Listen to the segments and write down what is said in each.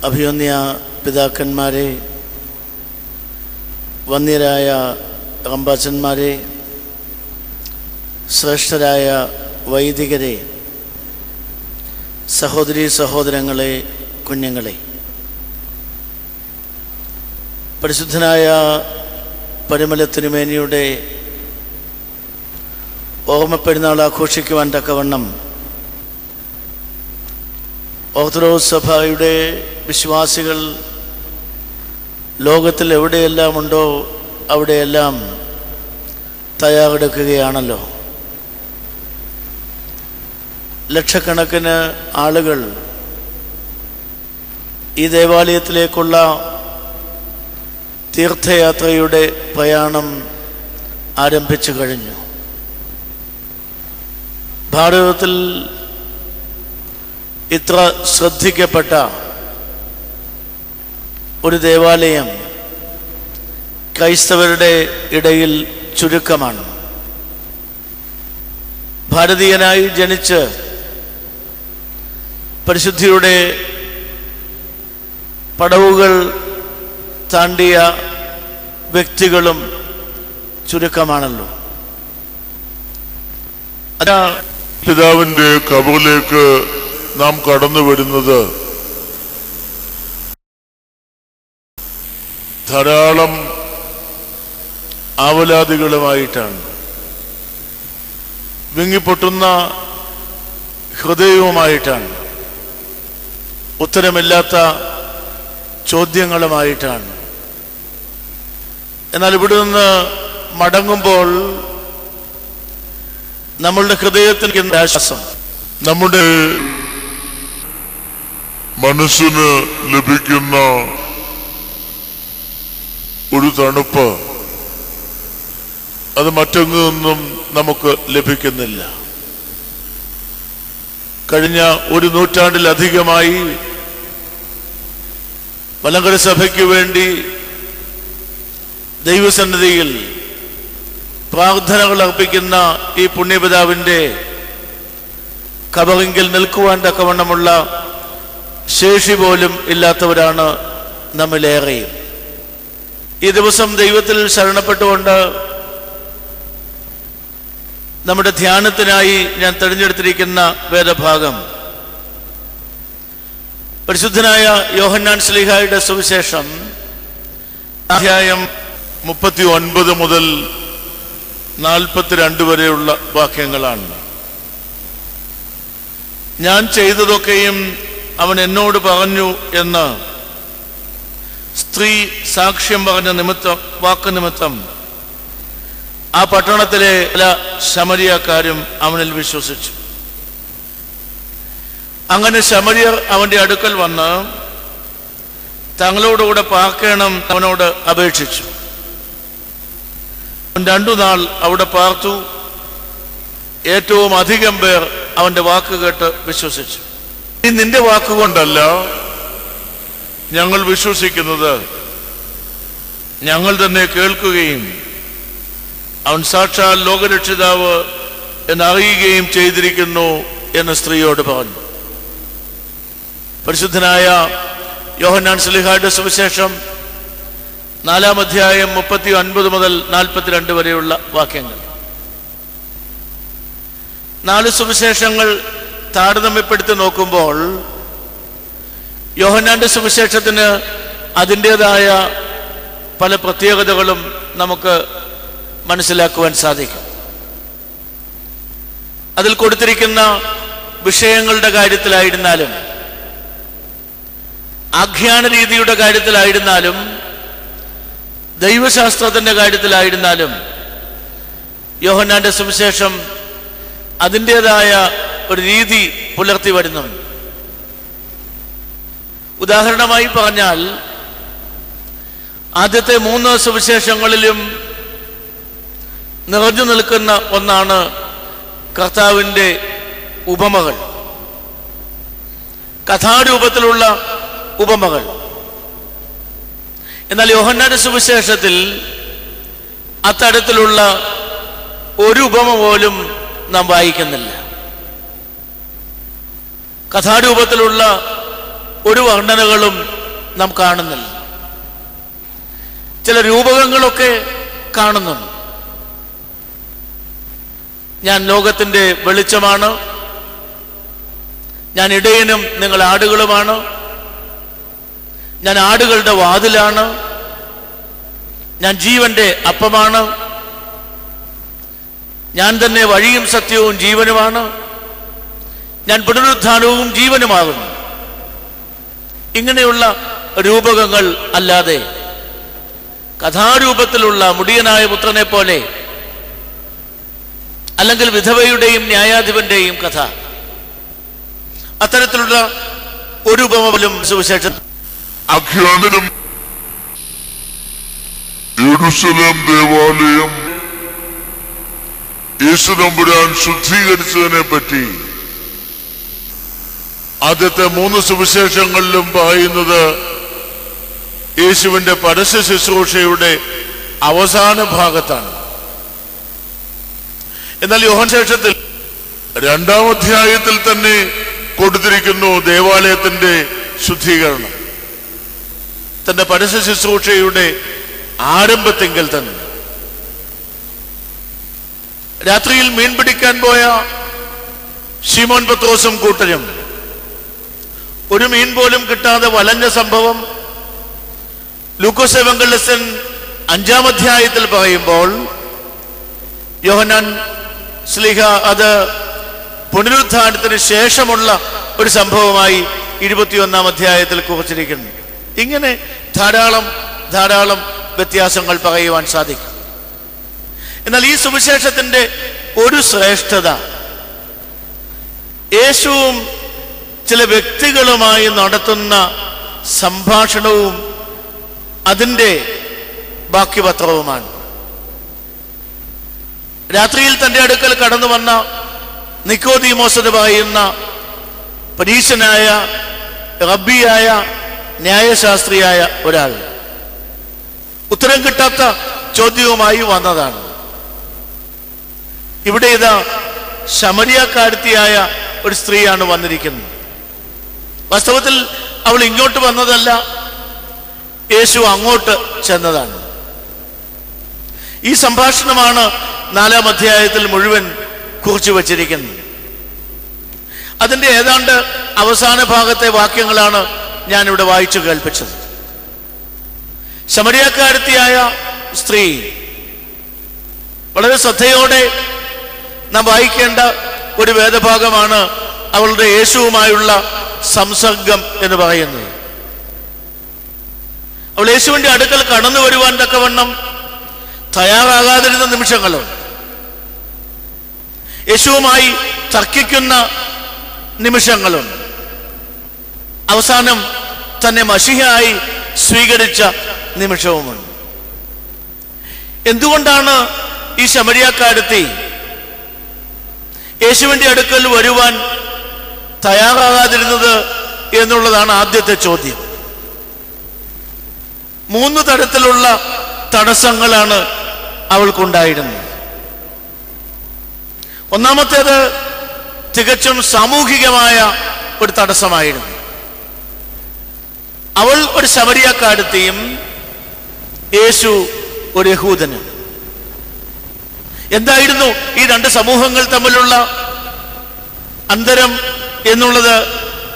അഭിവന്യ പിതാക്കന്മാരെ, വന്യരായ റമ്പാച്ചന്മാരെ, ശ്രേഷ്ഠരായ വൈദികരെ, സഹോദരീ സഹോദരങ്ങളെ, കുഞ്ഞുങ്ങളെ, പരിശുദ്ധനായ പരിമല തിരുമേനിയുടെ ഓർമ്മപ്പെരുന്നാൾ ആഘോഷിക്കുവാൻ തക്കവണ്ണം ഓർത്തഡോക്സ് സഭയുടെ വിശ്വാസികൾ ലോകത്തിൽ എവിടെയെല്ലാം ഉണ്ടോ അവിടെയെല്ലാം തയ്യാറെടുക്കുകയാണല്ലോ. ലക്ഷക്കണക്കിന് ആളുകൾ ഈ ദേവാലയത്തിലേക്കുള്ള തീർത്ഥയാത്രയുടെ പ്രയാണം ആരംഭിച്ചു കഴിഞ്ഞു. ഭാരതത്തിൽ ഇത്ര ശ്രദ്ധിക്കപ്പെട്ട ഒരു ദേവാലയം ക്രൈസ്തവരുടെ ഇടയിൽ ചുരുക്കമാണ്. ഭാരതീയനായി ജനിച്ച് പരിശുദ്ധിയുടെ പടവുകൾ താണ്ടിയ വ്യക്തികളും ചുരുക്കമാണല്ലോ. പിതാവിന്റെ ഖബറിലേക്ക് നാം കടന്നു വരുന്നത് ധാരാളം ആവലാതികളുമായിട്ടാണ്. വിങ്ങിപ്പൊട്ടുന്ന ഹൃദയവുമായിട്ടാണ്. ഉത്തരമില്ലാത്ത ചോദ്യങ്ങളുമായിട്ടാണ്. എന്നാൽ ഇവിടെ നിന്ന് മടങ്ങുമ്പോൾ നമ്മളുടെ ഹൃദയത്തിന് ആശ്വാസം, നമ്മുടെ മനസ്സിന് ലഭിക്കുന്ന ഒരു തണുപ്പ് അത് മറ്റൊന്നു നിന്നും നമുക്ക് ലഭിക്കുന്നില്ല. കഴിഞ്ഞ ഒരു നൂറ്റാണ്ടിലധികമായി മലങ്കര സഭയ്ക്ക് വേണ്ടി ദൈവസന്നിധിയിൽ പ്രാർത്ഥനകൾ അർപ്പിക്കുന്ന ഈ പുണ്യപിതാവിൻ്റെ ഖബറിങ്കിൽ നിൽക്കുവാൻ തക്കവണ്ണമുള്ള ശേഷി പോലും ഇല്ലാത്തവരാണ് നമ്മിലേറെയും. ഈ ദിവസം ദൈവത്തിൽ ശരണപ്പെട്ടുകൊണ്ട് നമ്മുടെ ധ്യാനത്തിനായി ഞാൻ തിരഞ്ഞെടുത്തിരിക്കുന്ന വേദഭാഗം പരിശുദ്ധനായ യോഹന്നാൻ ശ്ലീഹായുടെ സുവിശേഷം അധ്യായം 39 മുതൽ 42 വരെയുള്ള വാക്യങ്ങളാണ്. ഞാൻ ചെയ്തതൊക്കെയും അവൻ എന്നോട് പറഞ്ഞു എന്ന് സ്ത്രീ സാക്ഷ്യം പറഞ്ഞ വാക്ക് നിമിത്തം ആ പട്ടണത്തിലെ എല്ലാ ശമരിയക്കാരും അവനിൽ വിശ്വസിച്ചു. അങ്ങനെ ശമരിയർ അവന്റെ അടുക്കൽ വന്ന് തങ്ങളോടുകൂടെ പാർക്കണം അവനോട് അപേക്ഷിച്ചു. 2 നാൾ അവിടെ പാർത്തു. ഏറ്റവും അധികം പേർ അവന്റെ വാക്ക് കേട്ട് വിശ്വസിച്ചു. നിന്റെ വാക്കുകൊണ്ടല്ല ഞങ്ങൾ വിശ്വസിക്കുന്നത്, ഞങ്ങൾ തന്നെ കേൾക്കുകയും അവൻ സാക്ഷാൽ ലോകരക്ഷിതാവ് എന്നറിയുകയും ചെയ്തിരിക്കുന്നു എന്ന് സ്ത്രീയോട് പറഞ്ഞു. പരിശുദ്ധനായ യോഹന്നാൻ ശ്ലീഹായുടെ സുവിശേഷം 4-ാം അധ്യായം 39 മുതൽ 42 വരെയുള്ള വാക്യങ്ങൾ. 4 സുവിശേഷങ്ങൾ താരതമ്യപ്പെടുത്തി നോക്കുമ്പോൾ യോഹന്നാന്റെ സുവിശേഷത്തിന് അതിൻ്റെതായ പല പ്രത്യേകതകളും നമുക്ക് മനസ്സിലാക്കുവാൻ സാധിക്കും. അതിൽ കൊടുത്തിരിക്കുന്ന വിഷയങ്ങളുടെ കാര്യത്തിലായിരുന്നാലും ആഖ്യാന രീതിയുടെ കാര്യത്തിലായിരുന്നാലും ദൈവശാസ്ത്രത്തിന്റെ കാര്യത്തിലായിരുന്നാലും യോഹന്നാന്റെ സുവിശേഷം അതിൻ്റെതായ ഒരു രീതി പുലർത്തി വരുന്നുണ്ട്. ഉദാഹരണമായി പറഞ്ഞാൽ ആദ്യത്തെ 3 സുവിശേഷങ്ങളിലും നിറഞ്ഞു നിൽക്കുന്ന ഒന്നാണ് കർത്താവിൻ്റെ ഉപമകൾ, കഥാരൂപത്തിലുള്ള ഉപമകൾ. എന്നാൽ യോഹന്നാന്റെ സുവിശേഷത്തിൽ അത്തരത്തിലുള്ള ഒരു ഉപമ പോലും നാം വായിക്കുന്നില്ല. കഥാരൂപത്തിലുള്ള ഒരു വർണ്ണനകളും നാം കാണുന്നില്ല. ചില രൂപകങ്ങളൊക്കെ കാണുന്നുണ്ട്. ഞാൻ ലോകത്തിൻ്റെ വെളിച്ചമാണ്, ഞാൻ ഇടയനും നിങ്ങൾ ആടുകളുമാണ്, ഞാൻ ആടുകളുടെ വാതിലാണ്, ഞാൻ ജീവന്റെ അപ്പമാണ്, ഞാൻ തന്നെ വഴിയും സത്യവും ജീവനുമാണ്, ഞാൻ പുനരുത്ഥാനവും ജീവനുമാകുന്നു. ഇങ്ങനെയുള്ള രൂപകങ്ങൾ അല്ലാതെ കഥാരൂപത്തിലുള്ള മുടിയനായ പുത്രനെ പോലെ, അല്ലെങ്കിൽ വിധവയുടെയും ന്യായാധിപന്റെയും കഥ, അത്തരത്തിലുള്ള ഒരു ഉപമയിലും സുവിശേഷം അഖ്യാതനും യെരൂശലേം ദേവാലയം യേശുതമ്പുരാൻ ശുദ്ധീകരിച്ചതിനെ പറ്റി ആദ്യത്തെ 3 സുവിശേഷങ്ങളിലും പറയുന്നത് യേശുവിന്റെ പരസ്യ ശുശ്രൂഷയുടെ അവസാന ഭാഗത്താണ്. എന്നാൽ യോഹന്നാൻ സുവിശേഷത്തിൽ 2-ാം അധ്യായത്തിൽ തന്നെ കൊടുത്തിരിക്കുന്നു ദേവാലയത്തിന്റെ ശുദ്ധീകരണം. തന്റെ പരസ്യ ശുശ്രൂഷയുടെ ആരംഭത്തെങ്കിൽ തന്നെ രാത്രിയിൽ മീൻ പിടിക്കാൻ പോയ ശിമോൻ പത്രോസും കൂട്ടരും ഒരു മീൻ പോലും കിട്ടാതെ വലഞ്ഞ സംഭവം ലൂക്കോസ് എവങ്കലിസ്റ്റൻ 5-ാം അധ്യായത്തിൽ പറയുമ്പോൾ യോഹന്നാൻ ശ്ലീഹ അത് പുനരുത്ഥാനത്തിന് ശേഷമുള്ള ഒരു സംഭവമായി 21-ാം അധ്യായത്തിൽ കുറിച്ചിരിക്കുന്നു. ഇങ്ങനെ ധാരാളം വ്യത്യാസങ്ങൾ പറയുവാൻ സാധിക്കും. എന്നാൽ ഈ സുവിശേഷത്തിന്റെ ഒരു ശ്രേഷ്ഠത, യേശുവും ചില വ്യക്തികളുമായി നടത്തുന്ന സംഭാഷണവും അതിൻ്റെ ബാക്കിപത്രവുമാണ്. രാത്രിയിൽ തൻ്റെ അടുക്കൽ കടന്നു വന്ന നിക്കോദീമോസ് എന്ന് പറയുന്ന പരീശനായ റബ്ബിയായ ന്യായശാസ്ത്രിയായ ഒരാൾ ഉത്തരം കിട്ടാത്ത ചോദ്യവുമായി വന്നതാണ്. ഇവിടെ ഇതാ ശമരിയക്കാരത്തിയായ ഒരു സ്ത്രീയാണ് വന്നിരിക്കുന്നത്. വാസ്തവത്തിൽ അവൾ ഇങ്ങോട്ട് വന്നതല്ല, യേശു അങ്ങോട്ട് ചെന്നതാണ്. ഈ സംഭാഷണമാണ് 4-ാം അധ്യായത്തിൽ മുഴുവൻ കുറിച്ചു വച്ചിരിക്കുന്നത്. അതിൻ്റെ ഏതാണ്ട് അവസാന ഭാഗത്തെ വാക്യങ്ങളാണ് ഞാനിവിടെ വായിച്ചു കേൾപ്പിച്ചത്. ശമരിയക്കാരത്തിയായ സ്ത്രീ, വളരെ ശ്രദ്ധയോടെ നാം വായിക്കേണ്ട ഒരു വേദഭാഗമാണ് അവളുടെ യേശുവുമായുള്ള സംസർഗം എന്ന് പറയുന്നത്. അവൾ യേശുവിന്റെ അടുക്കൽ കടന്നു വരുവാൻ തക്കവണ്ണം തയ്യാറാകാതിരുന്ന നിമിഷങ്ങളുണ്ട്. യേശുവുമായി തർക്കിക്കുന്ന നിമിഷങ്ങളുണ്ട്. അവസാനം തന്നെ മശിഹയായി സ്വീകരിച്ച നിമിഷവുമുണ്ട്. എന്തുകൊണ്ടാണ് ഈ ശമരിയക്കാരത്തി യേശുവിന്റെ അടുക്കൽ വരുവാൻ തയ്യാറാകാതിരുന്നത് എന്നുള്ളതാണ് ആദ്യത്തെ ചോദ്യം. 3 തരത്തിലുള്ള തടസ്സങ്ങളാണ് അവൾക്കുണ്ടായിരുന്നത്. ഒന്നാമത്തേത് തികച്ചും സാമൂഹികമായ ഒരു തടസ്സമായിരുന്നു. അവൾ ഒരു ശമരിയക്കാരത്തിയും യേശു ഒരു യഹൂദനും. എന്തായിരുന്നു ഈ 2 സമൂഹങ്ങൾ തമ്മിലുള്ള അന്തരം എന്നുള്ളത്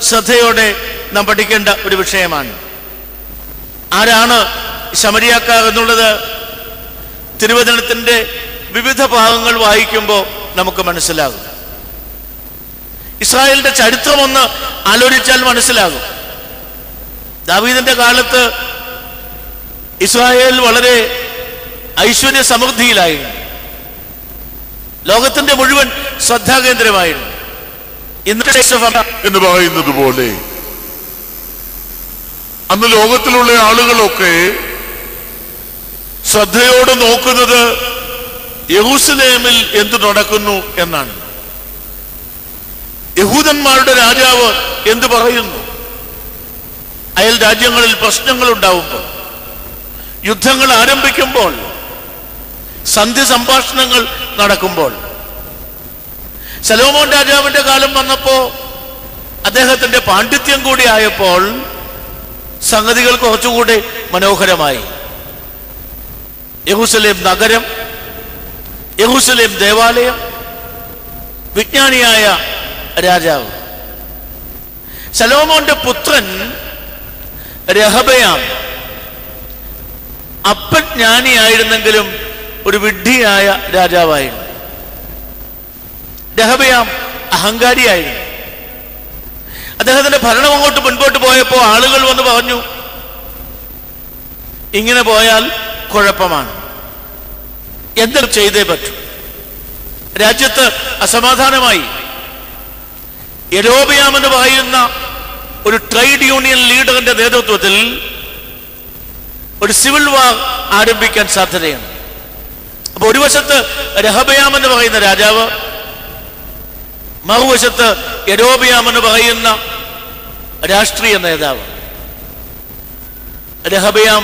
ശ്രദ്ധയോടെ നാം പഠിക്കേണ്ട ഒരു വിഷയമാണ്. ആരാണ് ശമരിയക്കാർ എന്നുള്ളത് തിരുവചനത്തിന്റെ വിവിധ ഭാഗങ്ങൾ വായിക്കുമ്പോൾ നമുക്ക് മനസ്സിലാകും. ഇസ്രായേലിന്റെ ചരിത്രമൊന്ന് ആലോചിച്ചാൽ മനസ്സിലാകും. ദാവീദിന്റെ കാലത്ത് ഇസ്രായേൽ വളരെ ഐശ്വര്യ സമൃദ്ധിയിലായിരുന്നു. ലോകത്തിന്റെ മുഴുവൻ ശ്രദ്ധാകേന്ദ്രമായിരുന്നു. എന്ന് പറയുന്നത് പോലെ അന്ന് ലോകത്തിലുള്ള ആളുകളൊക്കെ ശ്രദ്ധയോടെ നോക്കുന്നത് യെരൂശലേമിൽ എന്തു നടക്കുന്നു എന്നാണ്. യഹൂദന്മാരുടെ രാജാവ് എന്തു പറയുന്നു? അയൽ രാജ്യങ്ങളിൽ പ്രശ്നങ്ങൾ ഉണ്ടാവുമ്പോൾ, യുദ്ധങ്ങൾ ആരംഭിക്കുമ്പോൾ, സന്ധി സംഭാഷണങ്ങൾ നടക്കുമ്പോൾ, ശലോമോൻ രാജാവിന്റെ കാലം വന്നപ്പോ അദ്ദേഹത്തിന്റെ പാണ്ഡിത്യം കൂടി ആയപ്പോൾ സംഗതികൾ കുറച്ചുകൂടെ മനോഹരമായി. യെരൂശലേം നഗരം, യെരൂശലേം ദേവാലയം, വിജ്ഞാനിയായ രാജാവ്. ശലോമോന്റെ പുത്രൻ രഹബയാം അപ്പൻ ജ്ഞാനിയായിരുന്നെങ്കിലും ഒരു വിഡ്ഢിയായ രാജാവായിരുന്നു. രഹബയാം അഹങ്കാരിയായിരുന്നു. അദ്ദേഹത്തിന്റെ ഭരണം അങ്ങോട്ട് മുൻപോട്ട് പോയപ്പോൾ ആളുകൾ വന്ന് പറഞ്ഞു, ഇങ്ങനെ പോയാൽ കുഴപ്പമാണ്, എന്തെങ്കിലും ചെയ്തേ പറ്റൂ. രാജ്യത്ത് അസമാധാനമായി. യെരോബയാം എന്ന് പറയുന്ന ഒരു ട്രേഡ് യൂണിയൻ ലീഡറിന്റെ നേതൃത്വത്തിൽ ഒരു സിവിൽ വാർ ആരംഭിക്കാൻ സാധ്യതയാണ്. അപ്പൊ ഒരു വശത്ത് രഹബയാം എന്ന് പറയുന്ന രാജാവ്, മറുവശത്ത് യെരോബയാം എന്ന് പറയുന്ന രാഷ്ട്രീയ നേതാവ്. രഹബയാം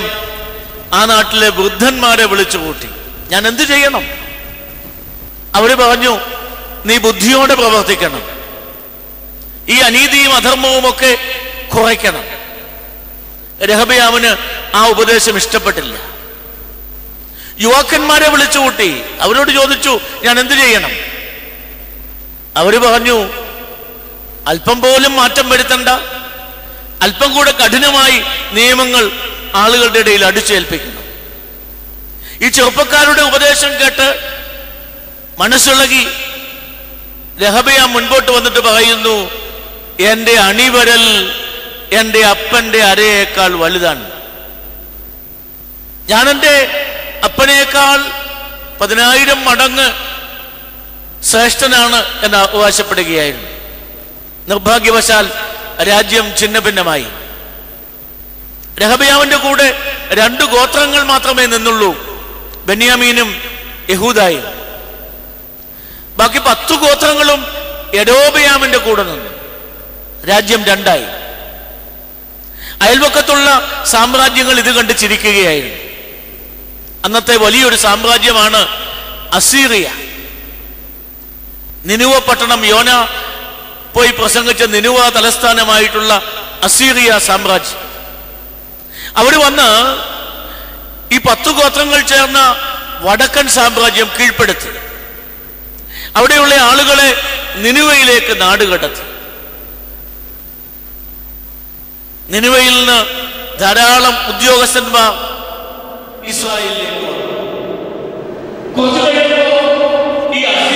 ആ നാട്ടിലെ വൃദ്ധന്മാരെ വിളിച്ചു കൂട്ടി. ഞാൻ എന്ത് ചെയ്യണം? അവര് പറഞ്ഞു, നീ ബുദ്ധിയോടെ പ്രവർത്തിക്കണം, ഈ അനീതിയും അധർമ്മവും ഒക്കെ കുറയ്ക്കണം. രഹബയാമിന് ആ ഉപദേശം ഇഷ്ടപ്പെട്ടില്ല. യുവാക്കന്മാരെ വിളിച്ചു കൂട്ടി. അവരോട് ചോദിച്ചു, ഞാൻ എന്ത് ചെയ്യണം? അവര് പറഞ്ഞു, അല്പം പോലും മാറ്റം വരുത്തണ്ട, അല്പം കൂടെ കഠിനമായി നിയമങ്ങൾ ആളുകളുടെ ഇടയിൽ അടിച്ചേൽപ്പിക്കണം. ഈ ചെറുപ്പക്കാരുടെ ഉപദേശം കേട്ട് മനസ്സിളകി രഹബയാം മുൻപോട്ട് വന്നിട്ട് പറയുന്നു, എന്റെ അണിവരൽ എന്റെ അപ്പന്റെ അരയേക്കാൾ വലുതാണ്. ഞാൻ എൻ്റെ അപ്പനേക്കാൾ 10,000 മടങ്ങ് ശ്രേഷ്ഠനാണ് എന്ന് അവകാശപ്പെടുകയായിരുന്നു. നിർഭാഗ്യവശാൽ രാജ്യം ഛിന്ന ഭിന്നമായി. രഹബയാമിന്റെ കൂടെ 2 ഗോത്രങ്ങൾ മാത്രമേ നിന്നുള്ളൂ, ബെന്യാമീനും യഹൂദായും. ബാക്കി 10 ഗോത്രങ്ങളും യെരോബയാമിന്റെ കൂടെ നിന്നു. രാജ്യം 2ആയി. അയൽവക്കത്തുള്ള സാമ്രാജ്യങ്ങൾ ഇത് കണ്ട് ചിരിക്കുകയായിരുന്നു. അന്നത്തെ വലിയൊരു സാമ്രാജ്യമാണ് അസീറിയ. നിനുവ പട്ടണം, യോന പോയി പ്രസംഗിച്ച നിനുവ തലസ്ഥാനമായിട്ടുള്ള അസീറിയ സാമ്രാജ്യം. അവര് വന്ന് ഈ 10 ഗോത്രങ്ങൾ ചേർന്ന വടക്കൻ സാമ്രാജ്യം കീഴ്പ്പെടുത്തി. അവിടെയുള്ള ആളുകളെ നിനുവയിലേക്ക് നാടുകടത്തി. നിനുവയിൽ നിന്ന് ധാരാളം ഉദ്യോഗസ്ഥന്മാർ ഇസ്രായേലിലേക്ക് വന്നു. കുറച്ചു കഴിയുമ്പോൾ ഈ ഒരു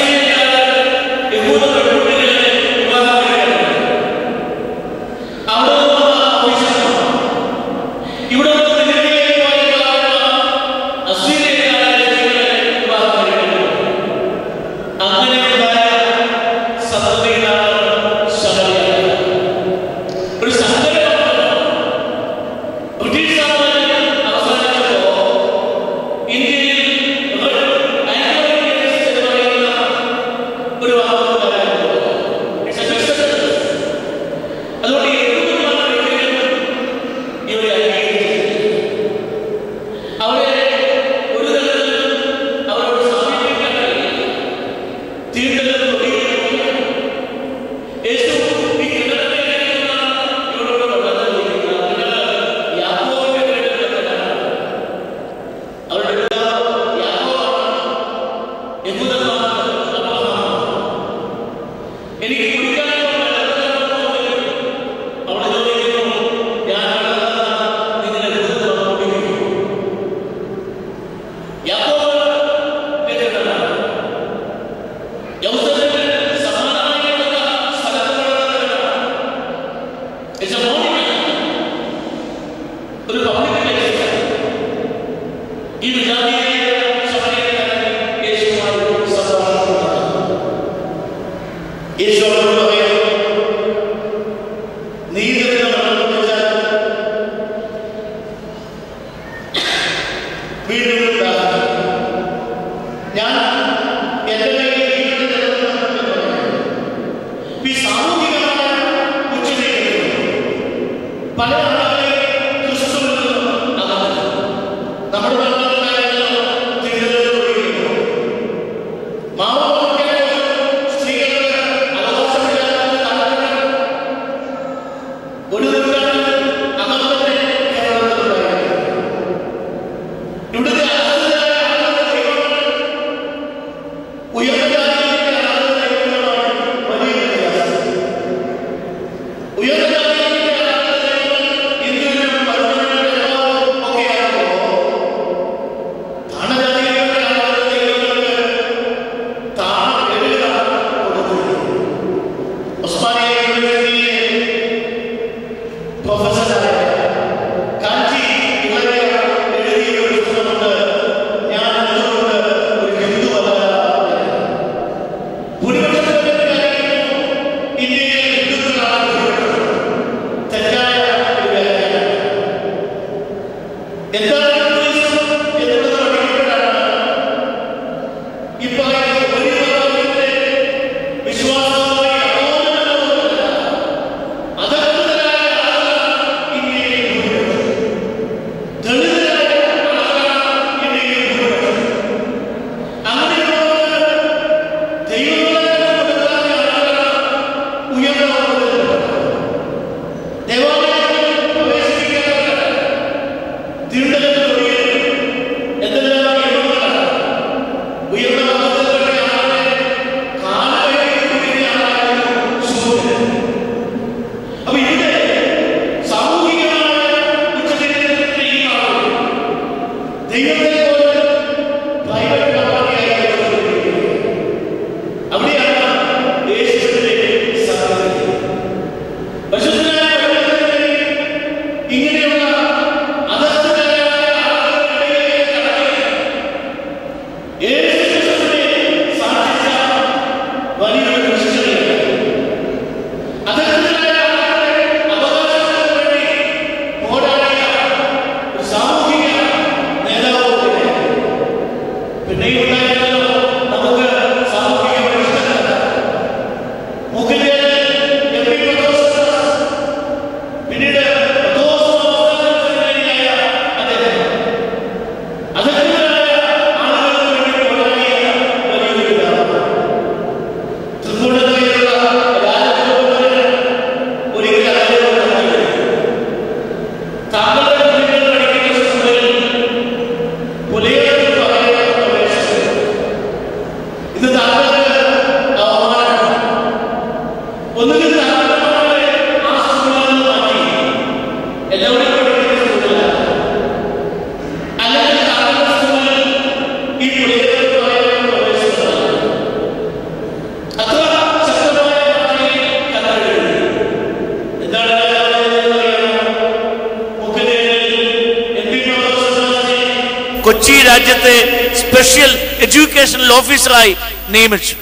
കൊച്ചി രാജ്യത്തെ സ്പെഷ്യൽ എഡ്യൂക്കേഷണൽ ഓഫീസറായി നിയമിച്ചു.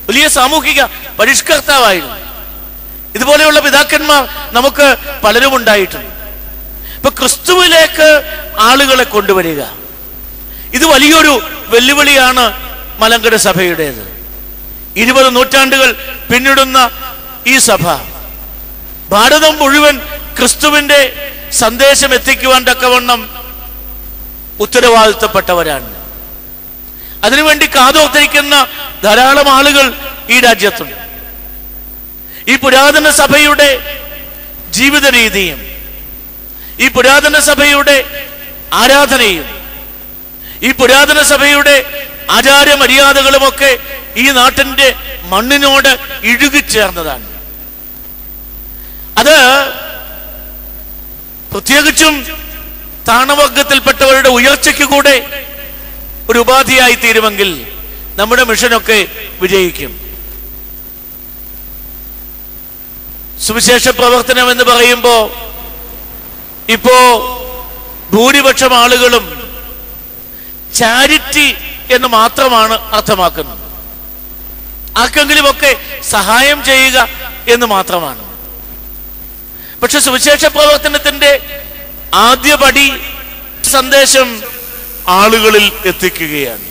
വലിയ സാമൂഹിക പരിഷ്കർത്താവായിരുന്നു. ഇതുപോലെയുള്ള പിതാക്കന്മാർ നമുക്ക് പലരും ഉണ്ടായിട്ടുണ്ട്. ഇപ്പൊ ക്രിസ്തുവിലേക്ക് ആളുകളെ കൊണ്ടുവരിക, ഇത് വലിയൊരു വെല്ലുവിളിയാണ് മലങ്കര സഭയുടേത്. 20 നൂറ്റാണ്ടുകൾ പിന്നിടുന്ന ഈ സഭ ഭാരതം മുഴുവൻ ക്രിസ്തുവിന്റെ സന്ദേശം എത്തിക്കുവാൻ തക്കവണ്ണം ഉത്തരവാദിത്തപ്പെട്ടവരാണ്. അതിനുവേണ്ടി കാതോർത്തിരിക്കുന്ന ധാരാളം ആളുകൾ ഈ രാജ്യത്തുണ്ട്. ഈ പുരാതന സഭയുടെ ജീവിത രീതിയും ഈ പുരാതന സഭയുടെ ആരാധനയും ഈ പുരാതന സഭയുടെ ആചാരമര്യാദകളുമൊക്കെ ഈ നാട്ടിന്റെ മണ്ണിനോട് ഇഴുകിച്ചേർന്നതാണ്. അത് പ്രത്യേകിച്ചും താണവർഗത്തിൽപ്പെട്ടവരുടെ ഉയർച്ചയ്ക്ക് കൂടെ ഒരു ഉപാധിയായി തീരുമെങ്കിൽ നമ്മുടെ മിഷനൊക്കെ വിജയിക്കും. സുവിശേഷ പ്രവർത്തനം എന്ന് പറയുമ്പോൾ ഇപ്പോ ഭൂരിപക്ഷം ആളുകളും ചാരിറ്റി എന്ന് മാത്രമാണ് അർത്ഥമാക്കുന്നത്. ആർക്കെങ്കിലുമൊക്കെ സഹായം ചെയ്യുക എന്ന് മാത്രമാണ്. പക്ഷെ സുവിശേഷ പ്രവർത്തനത്തിന്റെ ആദ്യപടി സന്ദേശം ആളുകളിൽ എത്തിക്കുകയാണ്.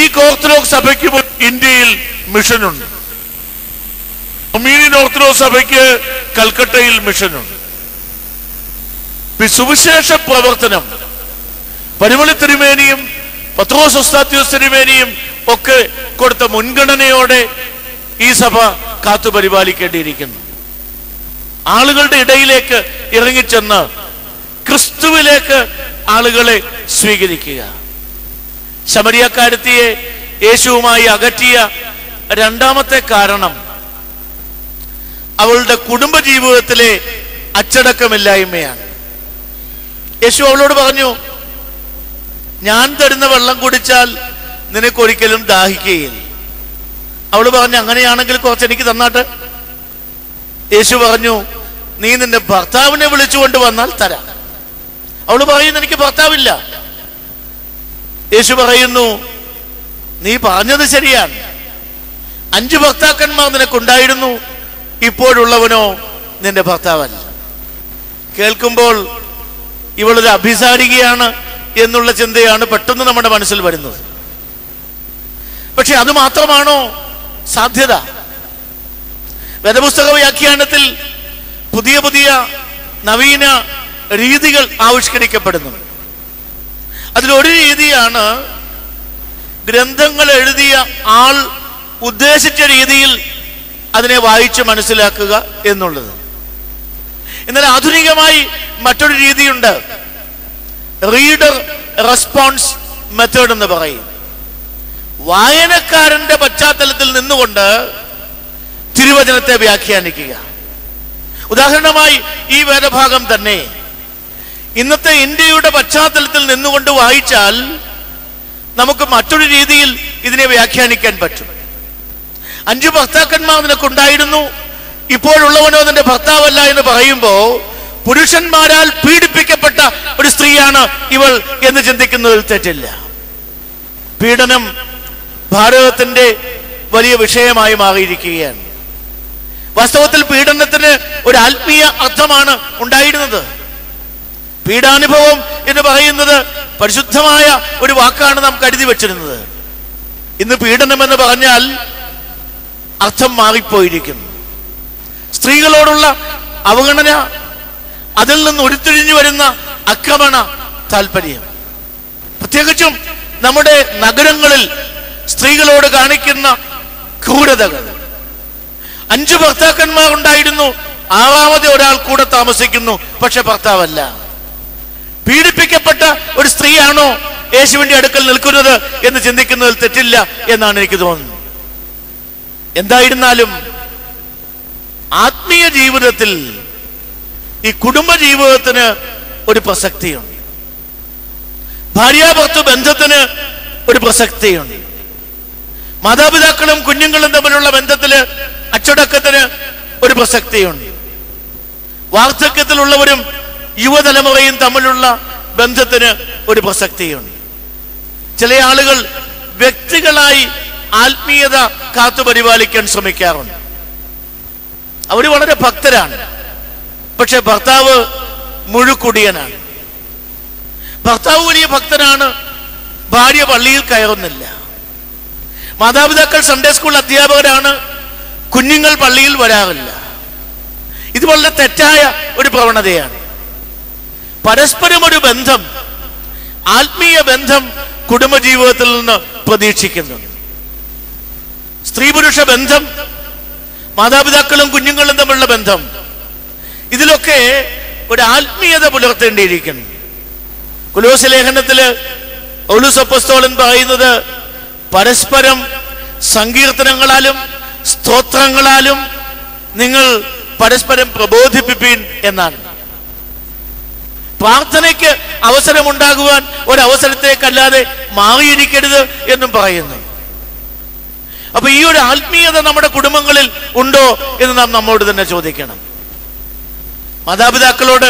ഈ ഓർത്തഡോക്സ് സഭയ്ക്ക് ഇന്ത്യയിൽ മിഷനുണ്ട്. അമീനിയൻ ഓർത്തഡോക്സ് സഭയ്ക്ക് കൽക്കട്ടയിൽ മിഷനുണ്ട്. സുവിശേഷ പ്രവർത്തനം പരിമള തിരുമേനിയും പത്രോസ് ഉസ്താത്യോസ് തിരുമേനിയും ഒക്കെ കൊടുത്ത മുൻഗണനയോടെ ഈ സഭ കാത്തു പരിപാലിക്കേണ്ടിയിരിക്കുന്നു. ആളുകളുടെ ഇടയിലേക്ക് ഇറങ്ങിച്ചെന്ന് ക്രിസ്തുവിലേക്ക് ആളുകളെ സ്വീകരിക്കുക. ശമരിയക്കാരത്തിയെ യേശുവുമായി അകറ്റിയ രണ്ടാമത്തെ കാരണം അവളുടെ കുടുംബജീവിതത്തിലെ അച്ചടക്കമില്ലായ്മയാണ്. യേശു അവളോട് പറഞ്ഞു, ഞാൻ തരുന്ന വെള്ളം കുടിച്ചാൽ നിനക്കൊരിക്കലും ദാഹിക്കുകയില്ല. അവള് പറഞ്ഞു, അങ്ങനെയാണെങ്കിൽ കുറച്ച് എനിക്ക് തന്നാട്ടെ. യേശു പറഞ്ഞു, നീ നിന്റെ ഭർത്താവിനെ വിളിച്ചുകൊണ്ട് വന്നാൽ തരാം. അവള് പറയുന്നു, എനിക്ക് ഭർത്താവില്ല. യേശു പറയുന്നു, നീ പറഞ്ഞത് ശരിയാണ്. 5 ഭർത്താക്കന്മാർ നിനക്കുണ്ടായിരുന്നു, ഇപ്പോഴുള്ളവനോ നിന്റെ ഭർത്താവല്ല. കേൾക്കുമ്പോൾ ഇവളൊരു അഭിസാരികയാണ് എന്നുള്ള ചിന്തയാണ് പെട്ടെന്ന് നമ്മുടെ മനസ്സിൽ വരുന്നത്. പക്ഷെ അത് മാത്രമാണോ സാധ്യത? വേദപുസ്തക വ്യാഖ്യാനത്തിൽ പുതിയ പുതിയ നവീന രീതികൾ ആവിഷ്കരിക്കപ്പെടുന്നു. അതിലൊരു രീതിയാണ് ഗ്രന്ഥങ്ങൾ എഴുതിയ ആൾ ഉദ്ദേശിച്ച രീതിയിൽ അതിനെ വായിച്ച് മനസ്സിലാക്കുക എന്നുള്ളത്. എന്നാൽ ആധുനികമായി മറ്റൊരു രീതിയുണ്ട്, റീഡർ റെസ്പോൺസ് മെത്തേഡ് എന്ന് പറയും. വായനക്കാരന്റെ പശ്ചാത്തലത്തിൽ നിന്നുകൊണ്ട് തിരുവചനത്തെ വ്യാഖ്യാനിക്കുക. ഉദാഹരണമായി ഈ വേദഭാഗം തന്നെ ഇന്നത്തെ ഇന്ത്യയുടെ പശ്ചാത്തലത്തിൽ നിന്നുകൊണ്ട് വായിച്ചാൽ നമുക്ക് മറ്റൊരു രീതിയിൽ ഇതിനെ വ്യാഖ്യാനിക്കാൻ പറ്റും. 5 ഭർത്താക്കന്മാർ നിനക്കുണ്ടായിരുന്നു, ഇപ്പോഴുള്ളവനോ നിന്റെ ഭർത്താവല്ല എന്ന് പറയുമ്പോൾ പുരുഷന്മാരാൽ പീഡിപ്പിക്കപ്പെട്ട ഒരു സ്ത്രീയാണ് ഇവൾ എന്ന് ചിന്തിക്കുന്നതിൽ തെറ്റില്ല. പീഡനം ഭാരതത്തിന്റെ വലിയ വിഷയമായി മാറിയിരിക്കുകയാണ്. വാസ്തവത്തിൽ പീഡനത്തിന് ഒരു ആത്മീയ അർത്ഥമാണ് ഉണ്ടായിരുന്നത്. പീഡാനുഭവം എന്ന് പറയുന്നത് പരിശുദ്ധമായ ഒരു വാക്കാണ് നാം കരുതി വെച്ചിരുന്നത്. ഇന്ന് പീഡനം എന്ന് പറഞ്ഞാൽ അർത്ഥം മാറിപ്പോയിരിക്കുന്നു. സ്ത്രീകളോടുള്ള അവഗണന, അതിൽ നിന്ന് ഉരുത്തിരിഞ്ഞു വരുന്ന ആക്രമണ താല്പര്യം, പ്രത്യേകിച്ചും നമ്മുടെ നഗരങ്ങളിൽ സ്ത്രീകളോട് കാണിക്കുന്ന ക്രൂരതകൾ. 5 ഭർത്താക്കന്മാർ ഉണ്ടായിരുന്നു, 6ാമത് ഒരാൾ കൂടെ താമസിക്കുന്നു, പക്ഷെ ഭർത്താവല്ല. പീഡിപ്പിക്കപ്പെട്ട ഒരു സ്ത്രീയാണോ യേശുവിന്റെ അടുക്കൽ നിൽക്കുന്നത് എന്ന് ചിന്തിക്കുന്നതിൽ തെറ്റില്ല എന്നാണ് എനിക്ക് തോന്നുന്നത്. എന്തായിരുന്നാലും ആത്മീയ ജീവിതത്തിൽ ഈ കുടുംബ ജീവിതത്തിന് ഒരു പ്രസക്തിയുണ്ട്, ഭാര്യാഭർത്തൃ ബന്ധത്തിന് ഒരു പ്രസക്തിയുണ്ട്, മാതാപിതാക്കളും കുഞ്ഞുങ്ങളും തമ്മിലുള്ള ബന്ധത്തില് അച്ചടക്കത്തിന് ഒരു പ്രസക്തിയുണ്ട്, വാർദ്ധക്യത്തിലുള്ളവരും യുവതലമുറയും തമ്മിലുള്ള ബന്ധത്തിന് ഒരു പ്രസക്തിയുണ്ട്. ചില ആളുകൾ വ്യക്തികളായി ആത്മീയത കാത്തുപരിപാലിക്കാൻ ശ്രമിക്കാറുണ്ട്. അവർ വളരെ ഭക്തരാണ്, പക്ഷെ ഭർത്താവ് മുഴുക്കുടിയനാണ്. ഭർത്താവ് വലിയ ഭക്തനാണ്, ഭാര്യ പള്ളിയിൽ കയറുന്നില്ല. മാതാപിതാക്കൾ സൺഡേ സ്കൂൾ അധ്യാപകരാണ്, കുഞ്ഞുങ്ങൾ പള്ളിയിൽ വരാറില്ല. ഇത് വളരെ തെറ്റായ ഒരു പ്രവണതയാണ്. പരസ്പരം ഒരു ബന്ധം, ആത്മീയ ബന്ധം കുടുംബജീവിതത്തിൽ നിന്ന് പ്രതീക്ഷിക്കുന്നുണ്ട്. സ്ത്രീ പുരുഷ ബന്ധം, മാതാപിതാക്കളും കുഞ്ഞുങ്ങളും തമ്മിലുള്ള ബന്ധം, ഇതിലൊക്കെ ഒരു ആത്മീയത പുലർത്തേണ്ടിയിരിക്കുന്നു. കൊലോസ്യ ലേഖനത്തില് പൗലോസ് അപ്പോസ്തലൻ പറയുന്നത് പരസ്പരം സങ്കീർത്തനങ്ങളാലും സ്തോത്രങ്ങളാലും നിങ്ങൾ പരസ്പരം പ്രബോധിപ്പിപ്പീൻ എന്നാണ്. പ്രാർത്ഥനയ്ക്ക് അവസരമുണ്ടാകുവാൻ ഒരവസരത്തേക്കല്ലാതെ മാറിയിരിക്കരുത് എന്നും പറയുന്നു. അപ്പൊ ഈ ഒരു ആത്മീയത നമ്മുടെ കുടുംബങ്ങളിൽ ഉണ്ടോ എന്ന് നാം നമ്മോട് തന്നെ ചോദിക്കണം. മാതാപിതാക്കളോട്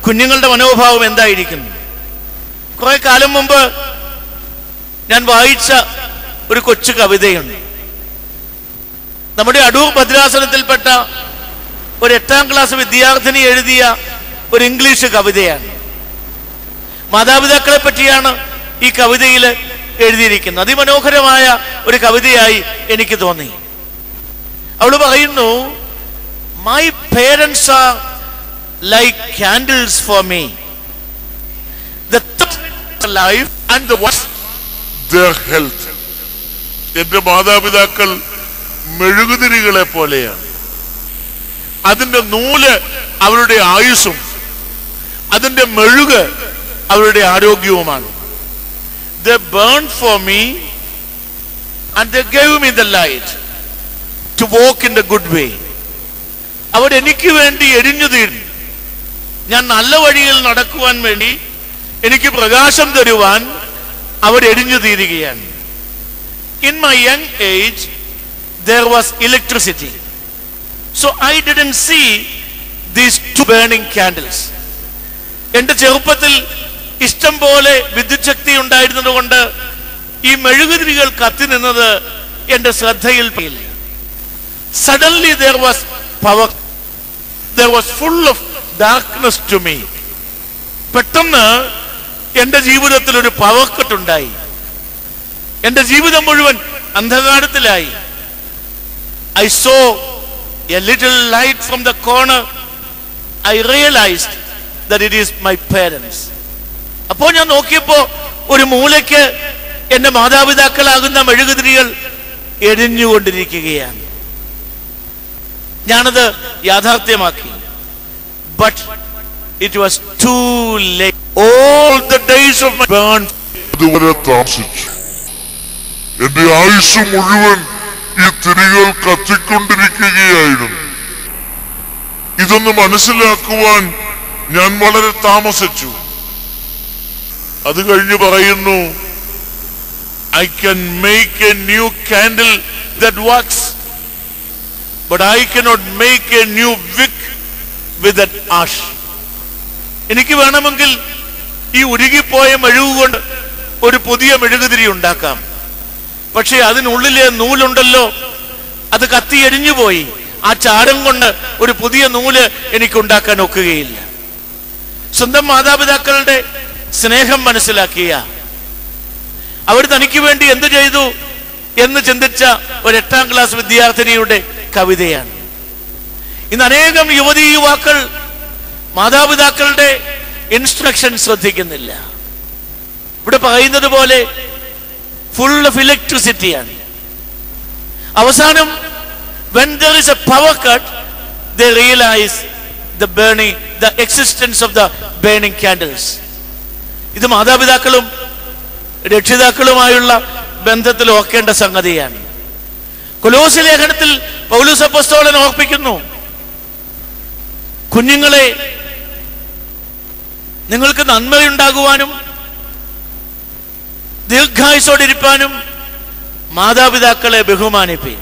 കുഞ്ഞുങ്ങളുടെ മനോഭാവം എന്തായിരിക്കുന്നു? കുറെ കാലം മുമ്പ് ഞാൻ വായിച്ച ഒരു കൊച്ചു കവിതയുണ്ട്. നമ്മുടെ അടൂർ ഭദ്രാസനത്തിൽപ്പെട്ട ഒരു 8ാം ക്ലാസ് വിദ്യാർത്ഥിനി എഴുതിയ ഒരു ഇംഗ്ലീഷ് കവിതയാണ്. മാതാപിതാക്കളെ പറ്റിയാണ് ഈ കവിതയിൽ എഴുതിയിരിക്കുന്നത്. അതിമനോഹരമായ ഒരു കവിതയായി എനിക്ക് തോന്നി. അവൾ പറയുന്നു, my parents are like candles for me, the life and the their health. എന്റെ മാതാപിതാക്കൾ മെഴുകുതിരികളെ പോലെയാണ്. അതിന്റെ നൂല് അവരുടെ ആയുസ്സും അതിന്റെ മെഴുക് അവരുടെ ആരോഗ്യവുമാണ്. They burned for me and they gave me the light to walk in the good way. അവർ എനിക്ക് വേണ്ടി എരിഞ്ഞു തീർന്നു. ഞാൻ നല്ല വഴിയിൽ നടക്കുവാൻ വേണ്ടി എനിക്ക് പ്രകാശം തരുവാൻ അവർ എരിഞ്ഞു തീരുകയാണ്. In my young age there was electricity, so I didn't see these 2 burning candles. എന്റെ ചെറുപ്പത്തിൽ ഇഷ്ടം പോലെ വിദ്യുത് ശക്തി ഉണ്ടായിരുന്നത് കൊണ്ട് ഈ മെഴുകുതിരികൾ കത്തി നിന്നത് എന്റെ ശ്രദ്ധയിൽ പെയില്ല. Suddenly there was power, there was full of darkness to me. പെട്ടെന്ന് എൻ്റെ ജീവിതത്തിൽ ഒരു പവർ കട്ട് ഉണ്ടായി. എൻ്റെ ജീവിതം മുഴുവൻ അന്ധകാരത്തിലായി. I saw a little light from the corner. I realized that it is my parents. അപ്പോൾ ഞാൻ നോക്കിയപ്പോ ഒരു മൂലയ്ക്ക് എൻ്റെ മാതാപിതാക്കളാകുന്ന മെഴുകുതിരികൾ എരിഞ്ഞുകൊണ്ടിരിക്കുകയാണ്. ഞാനത് യാഥാർത്ഥ്യമാക്കി. But it was too late. All the days of my burn ഇതുവരെ താമസിച്ചു. എന്റെ ആയുസ് മുഴുവൻ ഈ തിരികൾ കത്തിക്കൊണ്ടിരിക്കുകയായിരുന്നു. ഇതൊന്ന് മനസ്സിലാക്കുവാൻ ഞാൻ വളരെ താമസിച്ചു. അത് കഴിഞ്ഞ് പറയുന്നു, I can make a new candle that works, but I cannot make a new wick with that ash. എനിക്ക് വേണമെങ്കിൽ ഈ ഉരുകിപ്പോയ മെഴുകുകൊണ്ട് ഒരു പുതിയ മെഴുകുതിരി ഉണ്ടാക്കാം. പക്ഷെ അതിനുള്ളിലെ നൂലുണ്ടല്ലോ, അത് കത്തി എരിഞ്ഞുപോയി. ആ ചാരം കൊണ്ട് ഒരു പുതിയ നൂല് എനിക്ക് ഉണ്ടാക്കാൻ ഒക്കുകയില്ല. സ്വന്തം മാതാപിതാക്കളുടെ സ്നേഹം മനസ്സിലാക്കിയ, അവർ തനിക്ക് വേണ്ടി എന്തു ചെയ്തു എന്ന് ചിന്തിച്ച ഒരു 8ാം ക്ലാസ് വിദ്യാർത്ഥിനിയുടെ കവിതയാണ്. ഇന്ന് അനേകം യുവതീ യുവാക്കൾ മാതാപിതാക്കളുടെ ഇൻസ്ട്രക്ഷൻ ശ്രദ്ധിക്കുന്നില്ല. ഇവിടെ പറയുന്നത് പോലെ ഫുൾ ഓഫ് ഇലക്ട്രിസിറ്റിയാണ്. അവസാനം when there is a power cut, they realize the existence of the burning candles. ഇത് മാതാപിതാക്കളും രക്ഷിതാക്കളുമായുള്ള ബന്ധത്തിൽ ഓർക്കേണ്ട സംഗതിയാണ്. കൊലോസ്യ ലേഖനത്തിൽ പൗലോസ് അപ്പോസ്തലൻ ഓർപ്പിക്കുന്നു, കുഞ്ഞുങ്ങളെ, നിങ്ങൾക്ക് നന്മയുണ്ടാകുവാനും ദീർഘായുസ്സോടിരിപ്പാനും മാതാപിതാക്കളെ ബഹുമാനിപ്പീൻ.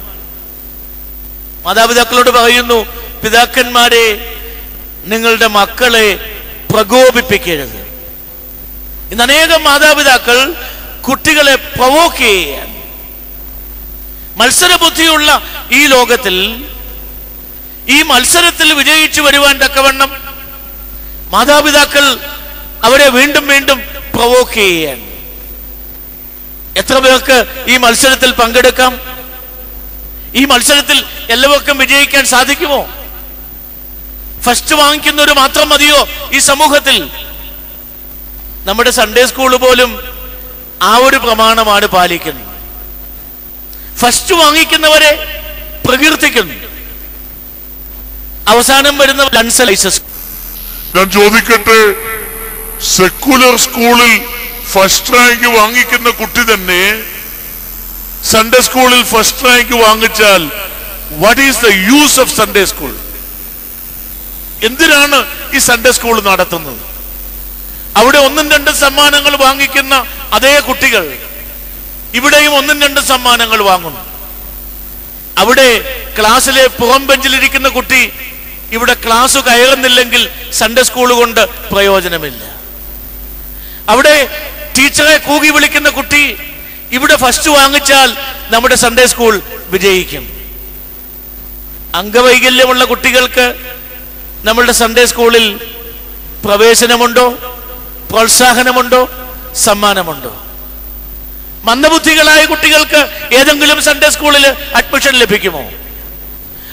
മാതാപിതാക്കളോട് പറയുന്നു, പിതാക്കന്മാരെ, നിങ്ങളുടെ മക്കളെ പ്രകോപിപ്പിക്കരുത്. ഇന്ന് അനേകം മാതാപിതാക്കൾ കുട്ടികളെ പ്രവോക്ക് ചെയ്യുകയാണ്. മത്സരബുദ്ധിയുള്ള ഈ ലോകത്തിൽ ഈ മത്സരത്തിൽ വിജയിച്ചു വരുവാൻ തക്കവണ്ണം മാതാപിതാക്കൾ അവരെ വീണ്ടും വീണ്ടും പ്രവോക്ക് ചെയ്യുകയാണ്. എത്ര പേർക്ക് ഈ മത്സരത്തിൽ പങ്കെടുക്കാം? ഈ മത്സരത്തിൽ എല്ലാവർക്കും വിജയിക്കാൻ സാധിക്കുമോ? ഫസ്റ്റ് വാങ്ങിക്കുന്നവർ മാത്രം മതിയോ ഈ സമൂഹത്തിൽ? നമ്മുടെ സൺഡേ സ്കൂൾ പോലും ആ ഒരു പ്രമാണമാണ് പാലിക്കുന്നത്. ഫസ്റ്റ് വാങ്ങിക്കുന്നവരെ പ്രകീർത്തിക്കുന്നു. അവസാനം വരുന്ന ലൻസലൈസസ്. ഞാൻ ചോദിക്കട്ടെ, സെക്കുലർ സ്കൂളിൽ ഫസ്റ്റ് റാങ്ക് വാങ്ങിക്കുന്ന കുട്ടി തന്നെ സൺഡേ സ്കൂളിൽ ഫസ്റ്റ് റാങ്ക് വാങ്ങിച്ചാൽ what is the use of Sunday school? എന്തിനാണ് ഈ സൺഡേ സ്കൂൾ നടത്തുന്നത്? അവിടെ 1-2 സമ്മാനങ്ങൾ വാങ്ങിക്കുന്ന അതേ കുട്ടികൾ ഇവിടെയും 1-2 സമ്മാനങ്ങൾ വാങ്ങുന്നു. അവിടെ ക്ലാസ്സിലെ പുറം ബെഞ്ചിലിരിക്കുന്ന കുട്ടി ഇവിടെ ക്ലാസ് കയറുന്നില്ലെങ്കിൽ സൺഡേ സ്കൂൾ കൊണ്ട് പ്രയോജനമില്ല. അവിടെ ടീച്ചറെ കൂകി വിളിക്കുന്ന കുട്ടി ഇവിടെ ഫസ്റ്റ് വാങ്ങിച്ചാൽ നമ്മുടെ സൺഡേ സ്കൂൾ വിജയിക്കും. അംഗവൈകല്യമുള്ള കുട്ടികൾക്ക് നമ്മളുടെ സൺഡേ സ്കൂളിൽ പ്രവേശനമുണ്ടോ? പ്രോത്സാഹനമുണ്ടോ? സമ്മാനമുണ്ടോ? മന്ദബുദ്ധികളായ കുട്ടികൾക്ക് ഏതെങ്കിലും സൺഡേ സ്കൂളിൽ അഡ്മിഷൻ ലഭിക്കുമോ?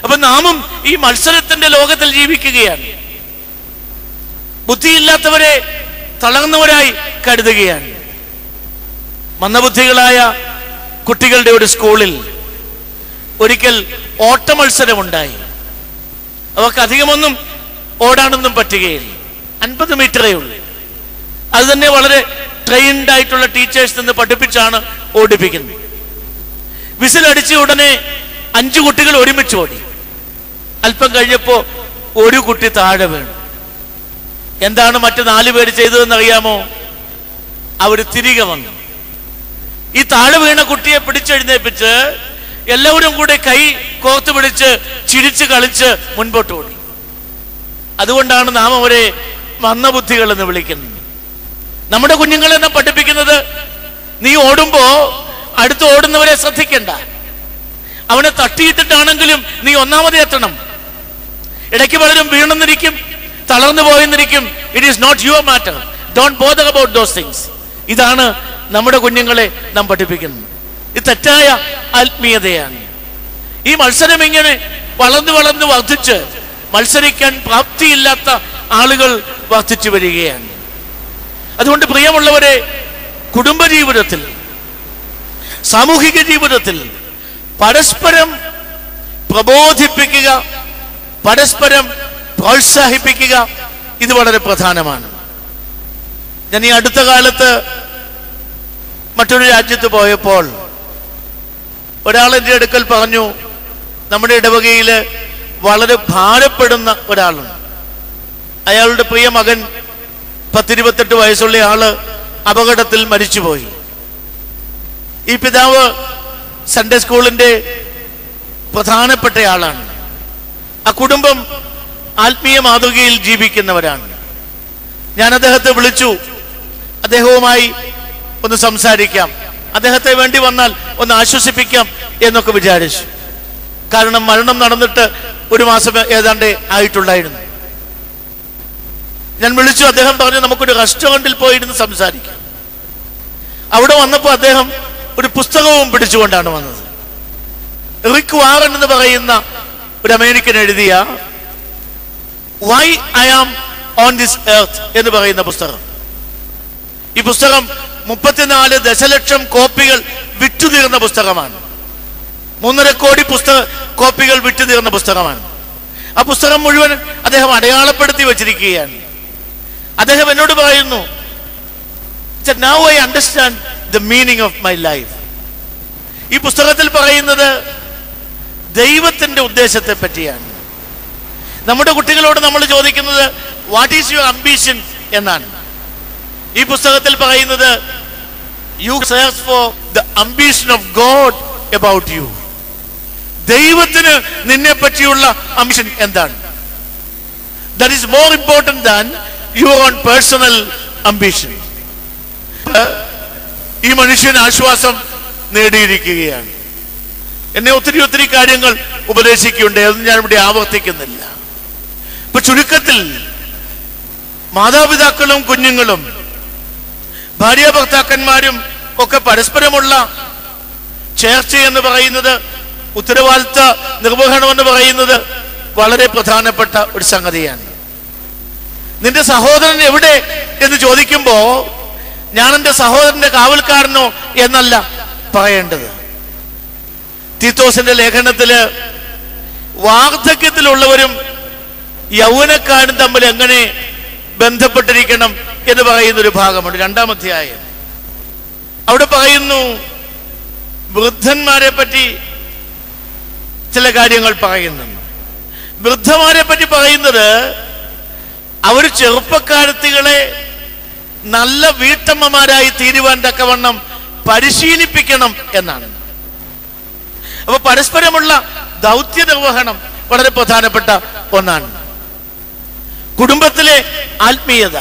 അപ്പൊ നാമും ഈ മത്സരത്തിന്റെ ലോകത്തിൽ ജീവിക്കുകയാണ്. ബുദ്ധിയില്ലാത്തവരെ തളർന്നവരായി കരുതുകയാണ്. മന്ദബുദ്ധികളായ കുട്ടികളുടെ ഒരു സ്കൂളിൽ ഒരിക്കൽ ഓട്ട മത്സരമുണ്ടായി. അവർക്ക് അധികമൊന്നും ഓടാനൊന്നും പറ്റുകയില്ല. 50 മീറ്ററേ ഉള്ളൂ. അത് തന്നെ വളരെ ട്രെയിൻഡ് ആയിട്ടുള്ള ടീച്ചേഴ്സ് നിന്ന് പഠിപ്പിച്ചാണ് ഓടിപ്പിക്കുന്നത്. വിസിലടിച്ച ഉടനെ 5 കുട്ടികൾ ഒരുമിച്ച് ഓടി. അല്പം കഴിഞ്ഞപ്പോ ഒരു കുട്ടി താഴെ വീണു. എന്താണ് മറ്റു 4 പേര് ചെയ്തതെന്ന് അറിയാമോ? അവർ തിരികെ വന്നു. ഈ താഴെ വീണ കുട്ടിയെ പിടിച്ചെഴുന്നേപ്പിച്ച് എല്ലാവരും കൂടെ കൈ കോർത്തു പിടിച്ച് ചിരിച്ച് കളിച്ച് മുൻപോട്ട് ഓടി. അതുകൊണ്ടാണ് നാം അവരെ മന്ദബുദ്ധികൾ എന്ന് വിളിക്കുന്നത്. നമ്മുടെ കുഞ്ഞുങ്ങളെ നാം പഠിപ്പിക്കുന്നത്, നീ ഓടുമ്പോ അടുത്ത് ഓടുന്നവരെ ശ്രദ്ധിക്കണ്ട. അവനെ തട്ടിയിട്ടിട്ടാണെങ്കിലും നീ ഒന്നാമത് എത്തണം. ഇടയ്ക്ക് പലരും വീണെന്നിരിക്കും, തളർന്നു പോയെന്നിരിക്കും. It is not your matter, don't bother about those things. ഇതാണ് നമ്മുടെ കുഞ്ഞുങ്ങളെ നാം പഠിപ്പിക്കുന്നത്. ഇത് തെറ്റായ ആത്മീയതയാണ്. ഈ മത്സരം ഇങ്ങനെ വളർന്നു വളർന്ന് വർദ്ധിച്ച് മത്സരിക്കാൻ പ്രാപ്തിയില്ലാത്ത ആളുകൾ വർദ്ധിച്ചു വരികയാണ്. അതുകൊണ്ട് പ്രിയമുള്ളവരെ, കുടുംബജീവിതത്തിൽ, സാമൂഹിക ജീവിതത്തിൽ പരസ്പരം പ്രബോധിപ്പിക്കുക, പരസ്പരം പ്രോത്സാഹിപ്പിക്കുക, ഇത് വളരെ പ്രധാനമാണ്. ഞാൻ ഈ അടുത്ത കാലത്ത് മറ്റൊരു രാജ്യത്ത് പോയപ്പോൾ ഒരാൾ എൻ്റെ അടുക്കൽ പറഞ്ഞു, നമ്മുടെ ഇടവകയിൽ വളരെ ഭാരപ്പെടുന്ന ഒരാളുണ്ട്. അയാളുടെ പ്രിയ മകൻ 10-28 വയസ്സുള്ള ആള് അപകടത്തിൽ മരിച്ചുപോയി. ഈ പിതാവ് സൺഡേ സ്കൂളിന്റെ പ്രധാനപ്പെട്ട ആളാണ്. ആ കുടുംബം ആത്മീയ മാതൃകയിൽ ജീവിക്കുന്നവരാണ്. ഞാൻ അദ്ദേഹത്തെ വിളിച്ചു, അദ്ദേഹവുമായി ഒന്ന് സംസാരിക്കാം, അദ്ദേഹത്തെ വേണ്ടി വന്നാൽ ഒന്ന് ആശ്വസിപ്പിക്കാം എന്നൊക്കെ വിചാരിച്ചു. കാരണം മരണം നടന്നിട്ട് 1 മാസം ഏതാണ്ട് ആയിട്ടുണ്ടായിരുന്നു. ഞാൻ വിളിച്ചു. അദ്ദേഹം പറഞ്ഞു, നമുക്കൊരു റെസ്റ്റോറൻറ്റിൽ പോയിരുന്ന് സംസാരിക്കാം. അവിടെ വന്നപ്പോൾ അദ്ദേഹം ഒരു പുസ്തകവും പിടിച്ചുകൊണ്ടാണ് വന്നത്. റിക് വാറൻ എന്ന് പറയുന്ന ഒരു അമേരിക്കൻ എഴുതിയ why I am on this earth എന്ന് പറയുന്ന പുസ്തകം. ഈ പുസ്തകം 34 ദശലക്ഷം കോപ്പികൾ വിറ്റുതീർന്ന പുസ്തകമാണ്. 3.5 കോടി കോപ്പികൾ വിറ്റുതീർന്ന പുസ്തകമാണ്. ആ പുസ്തകം മുഴുവൻ അദ്ദേഹം അടയാളപ്പെടുത്തി വച്ചിരിക്കുകയാണ്. അദ്ദേഹം എന്നോട് പറയുന്നു, now I understand the meaning of my life. ഈ പുസ്തകത്തിൽ പറയുന്നത് ദൈവത്തിന്റെ ഉദ്ദേശത്തെ പറ്റിയാണ്. നമ്മുടെ കുട്ടികളോട് നമ്മൾ ചോദിക്കുന്നത് വാട്ട് ഈസ് യുവർ അംബിഷൻ എന്നാണ്. ഈ പുസ്തകത്തിൽ പറയുന്നത് you search for the ambition of God about you. ദൈവത്തിന് നിന്നെ പറ്റിയുള്ള അംബിഷൻ എന്താണ്? That is more important than your own personal ambition. ഈ മനുഷ്യൻ ആശ്വാസം നേടിയിരിക്കുകയാണ്. എന്നെ ഒത്തിരി കാര്യങ്ങൾ ഉപദേശിക്കുന്നുണ്ട്, അതൊന്നും ഞാൻ ഇവിടെ ആവർത്തിക്കുന്നില്ല. ഇപ്പൊ ചുരുക്കത്തിൽ മാതാപിതാക്കളും കുഞ്ഞുങ്ങളും ഭാര്യ ഭർത്താക്കന്മാരും ഒക്കെ പരസ്പരമുള്ള ചേർച്ച എന്ന് പറയുന്നത്, ഉത്തരവാദിത്ത നിർവഹണം എന്ന് പറയുന്നത് വളരെ പ്രധാനപ്പെട്ട ഒരു സംഗതിയാണ്. നിന്റെ സഹോദരൻ എവിടെ എന്ന് ചോദിക്കുമ്പോ ഞാൻ എൻ്റെ സഹോദരന്റെ കാവൽക്കാരനോ എന്നല്ല പറയേണ്ടത്. തീത്തോസിന്റെ ലേഖനത്തില് വാർദ്ധക്യത്തിലുള്ളവരും യൗവനക്കാരും തമ്മിൽ എങ്ങനെ ബന്ധപ്പെട്ടിരിക്കണം എന്ന് പറയുന്ന ഒരു ഭാഗമുണ്ട്, 2-ാം അധ്യായം. അവിടെ പറയുന്നു, വൃദ്ധന്മാരെ പറ്റി ചില കാര്യങ്ങൾ പറയുന്നുണ്ട്. വൃദ്ധന്മാരെ പറ്റി പറയുന്നത് അവർ ചെറുപ്പക്കാരത്തികളെ നല്ല വീട്ടമ്മമാരായി തീരുവാൻ തക്കവണ്ണം പരിശീലിപ്പിക്കണം എന്നാണ്. അപ്പൊ പരസ്പരമുള്ള ദൗത്യ നിർവഹണം വളരെ പ്രധാനപ്പെട്ട ഒന്നാണ്. കുടുംബത്തിലെ ആത്മീയത,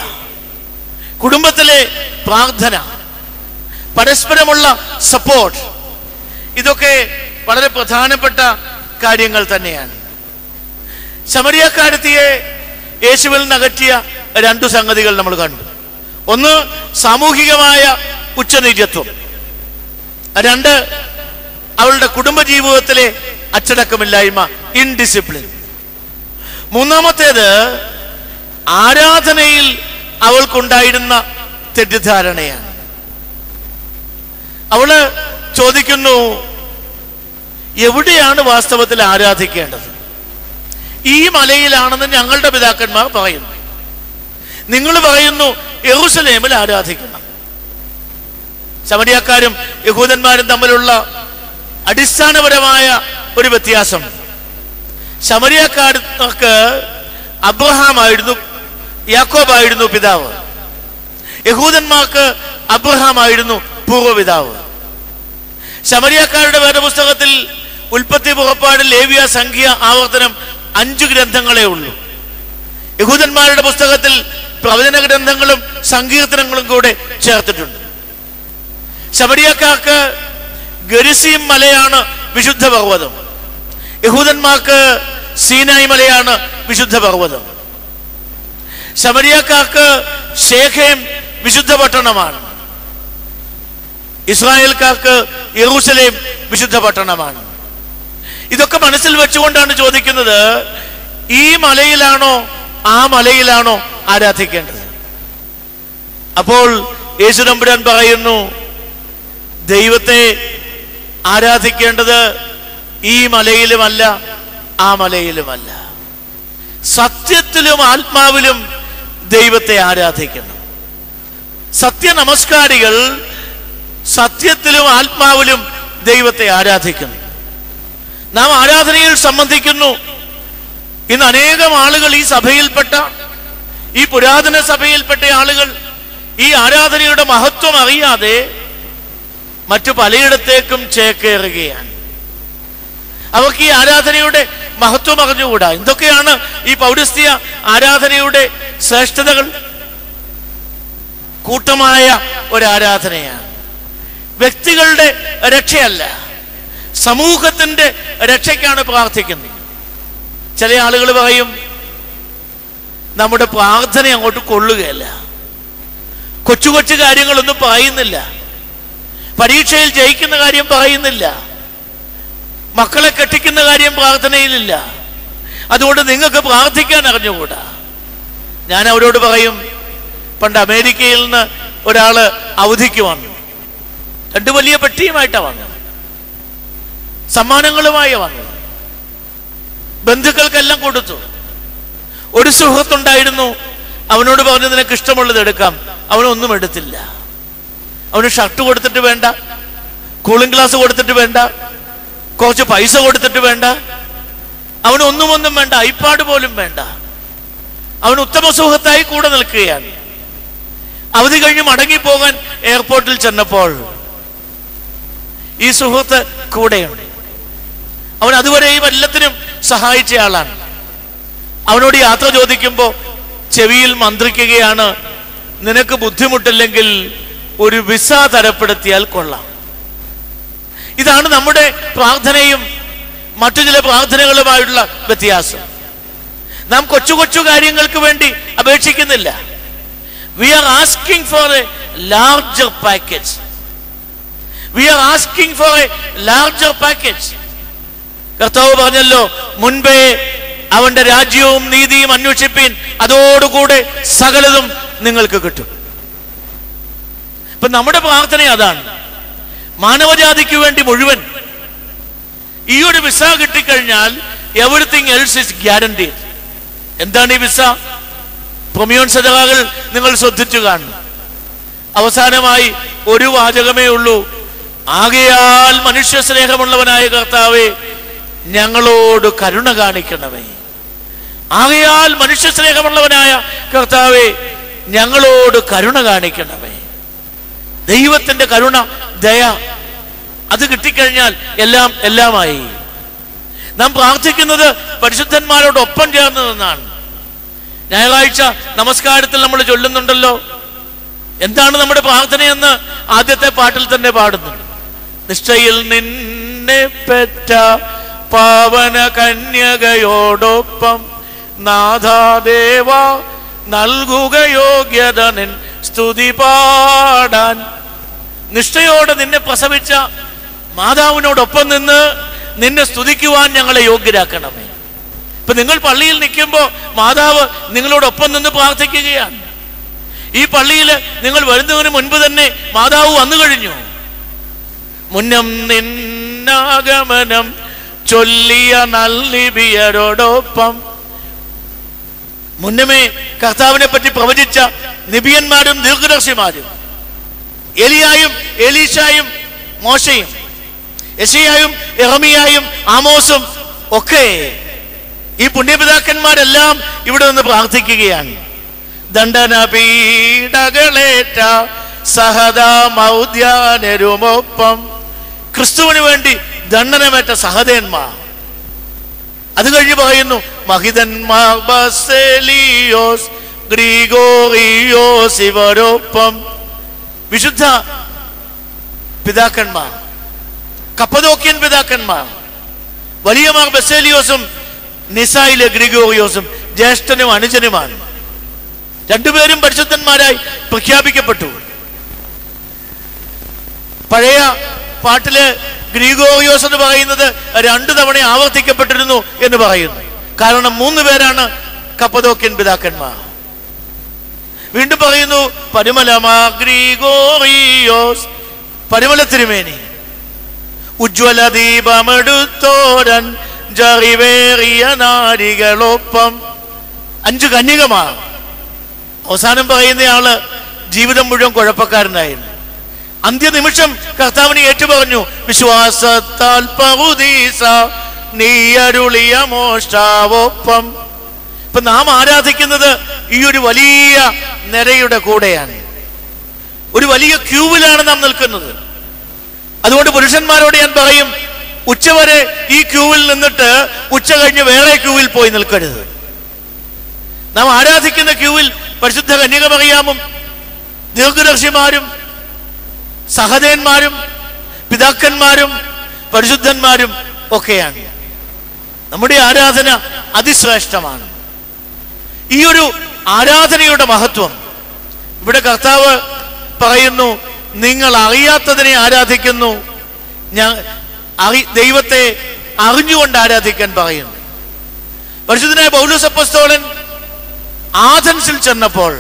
കുടുംബത്തിലെ പ്രാർത്ഥന, പരസ്പരമുള്ള സപ്പോർട്ട്, ഇതൊക്കെ വളരെ പ്രധാനപ്പെട്ട കാര്യങ്ങൾ തന്നെയാണ്. ശമരിയക്കാരത്തിയെ യേശുവിൽ നിന്ന് അകറ്റിയ 2 സംഗതികൾ നമ്മൾ കണ്ടു. ഒന്ന് സാമൂഹികമായ ഉച്ചനീചത്വം, 2 അവളുടെ കുടുംബജീവിതത്തിലെ അച്ചടക്കമില്ലായ്മ, ഇൻഡിസിപ്ലിൻ. 3-ാമത്തേത് ആരാധനയിൽ അവൾക്കുണ്ടായിരുന്ന തെറ്റിദ്ധാരണയാണ്. അവള് ചോദിക്കുന്നു, എവിടെയാണ് വാസ്തവത്തിൽ ആരാധിക്കേണ്ടത്? ഈ മലയിലാണെന്ന് ഞങ്ങളുടെ പിതാക്കന്മാർ പറയുന്നു, നിങ്ങൾ പറയുന്നു യെരൂശലേമിൽ ആരാധിക്കണം. ശമരിയക്കാരും യഹൂദന്മാരും തമ്മിലുള്ള അടിസ്ഥാനപരമായ ഒരു വ്യത്യാസം, ശമരിയക്കാർക്ക് അബ്രഹാമായിരുന്നു, യാക്കോബായിരുന്നു പിതാവ്. യഹൂദന്മാർക്ക് അബ്രഹാമായിരുന്നു പൂർവ്വപിതാവ്. ശമരിയക്കാരുടെ വേദപുസ്തകത്തിൽ ഉൽപ്പത്തി, പുറപ്പാട്, ലേവ്യ, സംഖ്യ, ആവർത്തനം 5 ഗ്രന്ഥങ്ങളേ ഉള്ളൂ. യഹൂദന്മാരുടെ പുസ്തകത്തിൽ പ്രവചന ഗ്രന്ഥങ്ങളും സങ്കീർത്തനങ്ങളും കൂടെ ചേർത്തിട്ടുണ്ട്. ശമരിയക്കാർക്ക് ഗരിസീം മലയാണ് വിശുദ്ധ പർവ്വതം, യഹൂദന്മാർക്ക് സീനായി മലയാണ് വിശുദ്ധ പർവ്വതം. ശമരിയക്കാർക്ക് ശേഖേം വിശുദ്ധ പട്ടണമാണ്, ഇസ്രായേൽക്കാർക്ക് യെരൂശലേം വിശുദ്ധ പട്ടണമാണ്. ഇതൊക്കെ മനസ്സിൽ വെച്ചുകൊണ്ടാണ് ചോദിക്കുന്നത്, ഈ മലയിലാണോ ആ മലയിലാണോ ആരാധിക്കേണ്ടത്? അപ്പോൾ യേശു തമ്പുരാൻ പറയുന്നു, ദൈവത്തെ ആരാധിക്കേണ്ടത് ഈ മലയിലുമല്ല ആ മലയിലുമല്ല, സത്യത്തിലും ആത്മാവിലും ദൈവത്തെ ആരാധിക്കണം. സത്യനമസ്കാരികൾ സത്യത്തിലും ആത്മാവിലും ദൈവത്തെ ആരാധിക്കുന്നു. നാം ആരാധനയിൽ സംബന്ധിക്കുന്നു. ഇന്ന് അനേകം ആളുകൾ ഈ സഭയിൽപ്പെട്ട, ഈ പുരാതന സഭയിൽപ്പെട്ട ആളുകൾ ഈ ആരാധനയുടെ മഹത്വം അറിയാതെ മറ്റു പലയിടത്തേക്കും ചേക്കേറുകയാണ്. അവർക്ക് ഈ ആരാധനയുടെ മഹത്വം അറിഞ്ഞുകൂടാ. എന്തൊക്കെയാണ് ഈ പൗരസ്ത്യ ആരാധനയുടെ ശ്രേഷ്ഠതകൾ? കൂട്ടമായ ഒരു ആരാധനയാണ്, വ്യക്തികളുടെ രക്ഷയല്ല, സമൂഹത്തിന്റെ രക്ഷയ്ക്കാണ് പ്രാർത്ഥിക്കുന്നത്. ചില ആളുകൾ പറയും, നമ്മുടെ പ്രാർത്ഥന അങ്ങോട്ട് കൊള്ളുകയല്ല, കൊച്ചു കൊച്ചു കാര്യങ്ങളൊന്നും പറയുന്നില്ല, പരീക്ഷയിൽ ജയിക്കുന്ന കാര്യം പറയുന്നില്ല, മക്കളെ കെട്ടിക്കുന്ന കാര്യം പ്രാർത്ഥനയിലില്ല, അതുകൊണ്ട് നിങ്ങൾക്ക് പ്രാർത്ഥിക്കാൻ അറിഞ്ഞുകൂടാ. ഞാൻ അവരോട് പറയും, പണ്ട് അമേരിക്കയിൽ നിന്ന് ഒരാള് അവധിക്ക് വന്നു, 2 വലിയ പെട്ടിയുമായിട്ടാണ് വന്നത്, സമ്മാനങ്ങളുമായി വന്നത്, ബന്ധുക്കൾക്കെല്ലാം കൊടുത്തു. ഒരു സുഹൃത്തുണ്ടായിരുന്നു, അവനോട് പറഞ്ഞു നിനക്ക് ഇഷ്ടമുള്ളത് എടുക്കാം. അവനൊന്നും എടുത്തില്ല. അവന് ഷർട്ട് കൊടുത്തിട്ട് വേണ്ട, കൂളിംഗ് ഗ്ലാസ് കൊടുത്തിട്ട് വേണ്ട, കുറച്ച് പൈസ കൊടുത്തിട്ട് വേണ്ട, അവനൊന്നും വേണ്ട, ഐപാഡ് പോലും വേണ്ട. അവൻ ഉത്തമ സുഹൃത്തായി കൂടെ നിൽക്കുകയാണ്. അവധി കഴിഞ്ഞ് മടങ്ങിപ്പോകാൻ എയർപോർട്ടിൽ ചെന്നപ്പോൾ ഈ സുഹൃത്ത് കൂടെയുണ്ട്. അവൻ അതുവരെയും എല്ലാത്തിനും സഹായിച്ച ആളാണ്. അവനോട് യാത്ര ചോദിക്കുമ്പോൾ ചെവിയിൽ മന്ത്രിക്കുകയാണ്, നിനക്ക് ബുദ്ധിമുട്ടില്ലെങ്കിൽ ഒരു വിസ തരപ്പെടുത്തിയാൽ കൊള്ളാം. ഇതാണ് നമ്മുടെ പ്രാർത്ഥനയും മറ്റു ചില പ്രാർത്ഥനകളുമായുള്ള വ്യത്യാസം. നാം കൊച്ചു കൊച്ചു കാര്യങ്ങൾക്ക് വേണ്ടി അപേക്ഷിക്കുന്നില്ല. We are asking for a larger package. We are asking for a larger package. കർത്താവ് പറഞ്ഞല്ലോ, മുൻപേ അവന്റെ രാജ്യവും നീതിയും അന്വേഷിപ്പീൻ, അതോടുകൂടെ സകലതും നിങ്ങൾക്ക് കിട്ടും. ഇപ്പൊ നമ്മുടെ പ്രാർത്ഥന അതാണ്. മാനവജാതിക്ക് വേണ്ടി മുഴുവൻ ഈ ഒരു വിസ കിട്ടിക്കഴിഞ്ഞാൽ എവരിത്തിങ് എൽസ് ഇസ് ഗ്യാരണ്ടീഡ്. എന്താണ് ഈ വിസ? പ്രൊമിയോൺ സദകാകൾ നിങ്ങൾ ശ്രദ്ധിച്ചു കാണും. അവസാനമായി ഒരു വാചകമേ ഉള്ളൂ, ആകയാൽ മനുഷ്യ സ്നേഹമുള്ളവനായ കർത്താവേ ഞങ്ങളോട് കരുണ കാണിക്കണമേ. ആകയാൽ മനുഷ്യ സ്നേഹമുള്ളവനായ കർത്താവേ ഞങ്ങളോട് കരുണ കാണിക്കണമേ. ദൈവത്തിന്റെ കരുണ, ദയ, അത് കിട്ടിക്കഴിഞ്ഞാൽ എല്ലാമായി. നാം പ്രാർത്ഥിക്കുന്നത് പരിശുദ്ധന്മാരോടൊപ്പം ചേർന്ന് നിന്നാണ്. ഞായറാഴ്ച നമസ്കാരത്തിൽ നമ്മൾ ചൊല്ലുന്നുണ്ടല്ലോ, എന്താണ് നമ്മുടെ പ്രാർത്ഥനയെന്ന് ആദ്യത്തെ പാട്ടിൽ തന്നെ പാടുന്നുണ്ട്. നിഷ്ഠയിൽ നിന്നെ പെറ്റ പാവന കന്യകയോടൊപ്പം നാഥാദേവ നൽകുക യോഗ്യത നിൻ സ്തുതി പാടാൻ. നിഷ്ഠയോടെ നിന്നെ പ്രസവിച്ച മാതാവിനോടൊപ്പം നിന്ന് നിന്നെ സ്തുതിക്കുവാൻ ഞങ്ങളെ യോഗ്യരാക്കണമേ. ഇപ്പൊ നിങ്ങൾ പള്ളിയിൽ നിൽക്കുമ്പോൾ മാതാവ് നിങ്ങളോടൊപ്പം നിന്ന് പ്രാർത്ഥിക്കുകയാണ്. ഈ പള്ളിയിൽ നിങ്ങൾ വരുന്നതിന് മുൻപ് തന്നെ മാതാവ് വന്നു കഴിഞ്ഞു. മുന്നം നിന്നാഗമനം ചൊല്ലിയ നൽനിബിയരോടൊപ്പം, മുന്നമേ കർത്താവിനെ പറ്റി പ്രവചിച്ച നിബിയന്മാരും ദീർഘദർശിമാരും, എലിയായും എലീശായും മോശയും, യെശയ്യായും യെരമിയായും ആമോസും ഒക്കെ ഈ പുണ്യപിതാക്കന്മാരെല്ലാം ഇവിടെ നിന്ന് പ്രാർത്ഥിക്കുകയാണ്. ദണ്ഡന പീഡകളേറ്റ സഹദാമൗദ്യാനരുമൊപ്പം, ക്രിസ്തുവിന് വേണ്ടി ദണ്ഡനമേറ്റ സഹദേന്മാർ. അത് കഴിഞ്ഞ് പറയുന്നു, മഹിതന്മാർ ബസേലിയോസ് ഗ്രിഗോറിയോസ് ഇവരൊപ്പം. വിശുദ്ധ പിതാക്കന്മാർ, കപ്പദോക്യൻ പിതാക്കന്മാർ, വലിയമാർ ബസേലിയോസും നിസായിലെ ഗ്രിഗോറിയോസും ജ്യേഷ്ഠനും അനുജനുമാണ്. രണ്ടുപേരും പരിശുദ്ധന്മാരായി പ്രഖ്യാപിക്കപ്പെട്ടു. പഴയ പാട്ടില് ഗ്രിഗോറിയോസ് എന്ന് പറയുന്നത് 2 തവണ ആവർത്തിക്കപ്പെട്ടിരുന്നു എന്ന് പറയുന്നു. കാരണം 3 പേരാണ് കപ്പദോക്യൻ പിതാക്കന്മാർ. വീണ്ടും പറയുന്നു പരിമലമാ ഗ്രിഗോറിയോസ്, പരിമല തിരുമേനി. ഉജ്ജ്വല ദീപമെടുത്തോരൻ ജറിവേറിയ നാരികളൊപ്പം. 5 കന്യകമാർ. അവസാനം പറയുന്നയാള് ജീവിതം മുഴുവൻ കുഴപ്പക്കാരനായിരുന്നു. അന്ത്യനിമിഷം കർത്താവിനെ ഏറ്റുപറഞ്ഞു, വിശ്വാസത്താൽ പറുദീസ നീ അരുളിയ മോഷ്ടാവൊപ്പം. ഇപ്പൊ നാം ആരാധിക്കുന്നത് ഈ ഒരു വലിയ നിരയുടെ കൂടെയാണ്. ഒരു വലിയ ക്യൂവിലാണ് നാം നിൽക്കുന്നത്. അതുകൊണ്ട് പുരുഷന്മാരോട് ഞാൻ പറയും, ഉച്ചവരെ ഈ ക്യൂവിൽ നിന്നിട്ട് ഉച്ച കഴിഞ്ഞ് വേറെ ക്യൂവിൽ പോയി നിൽക്കരുത്. നാം ആരാധിക്കുന്ന ക്യൂവിൽ പരിശുദ്ധ കന്യകമറിയാമും ദീർഘദർശിമാരും സഹദേന്മാരും പിതാക്കന്മാരും പരിശുദ്ധന്മാരും ഒക്കെയാണ്. നമ്മുടെ ആരാധന അതിശ്രേഷ്ഠമാണ്. ഈ ഒരു ആരാധനയുടെ മഹത്വം ഇവിടെ കർത്താവ് പറയുന്നു, നിങ്ങൾ അറിയാത്തതിനെ ആരാധിക്കുന്നു, ദൈവത്തെ അറിഞ്ഞുകൊണ്ട് ആരാധിക്കാൻ പറയുന്നു. പരിശുദ്ധനായ പൗലോസ് അപ്പോസ്തലൻ ആഥൻസിൽ ചെന്നപ്പോൾ,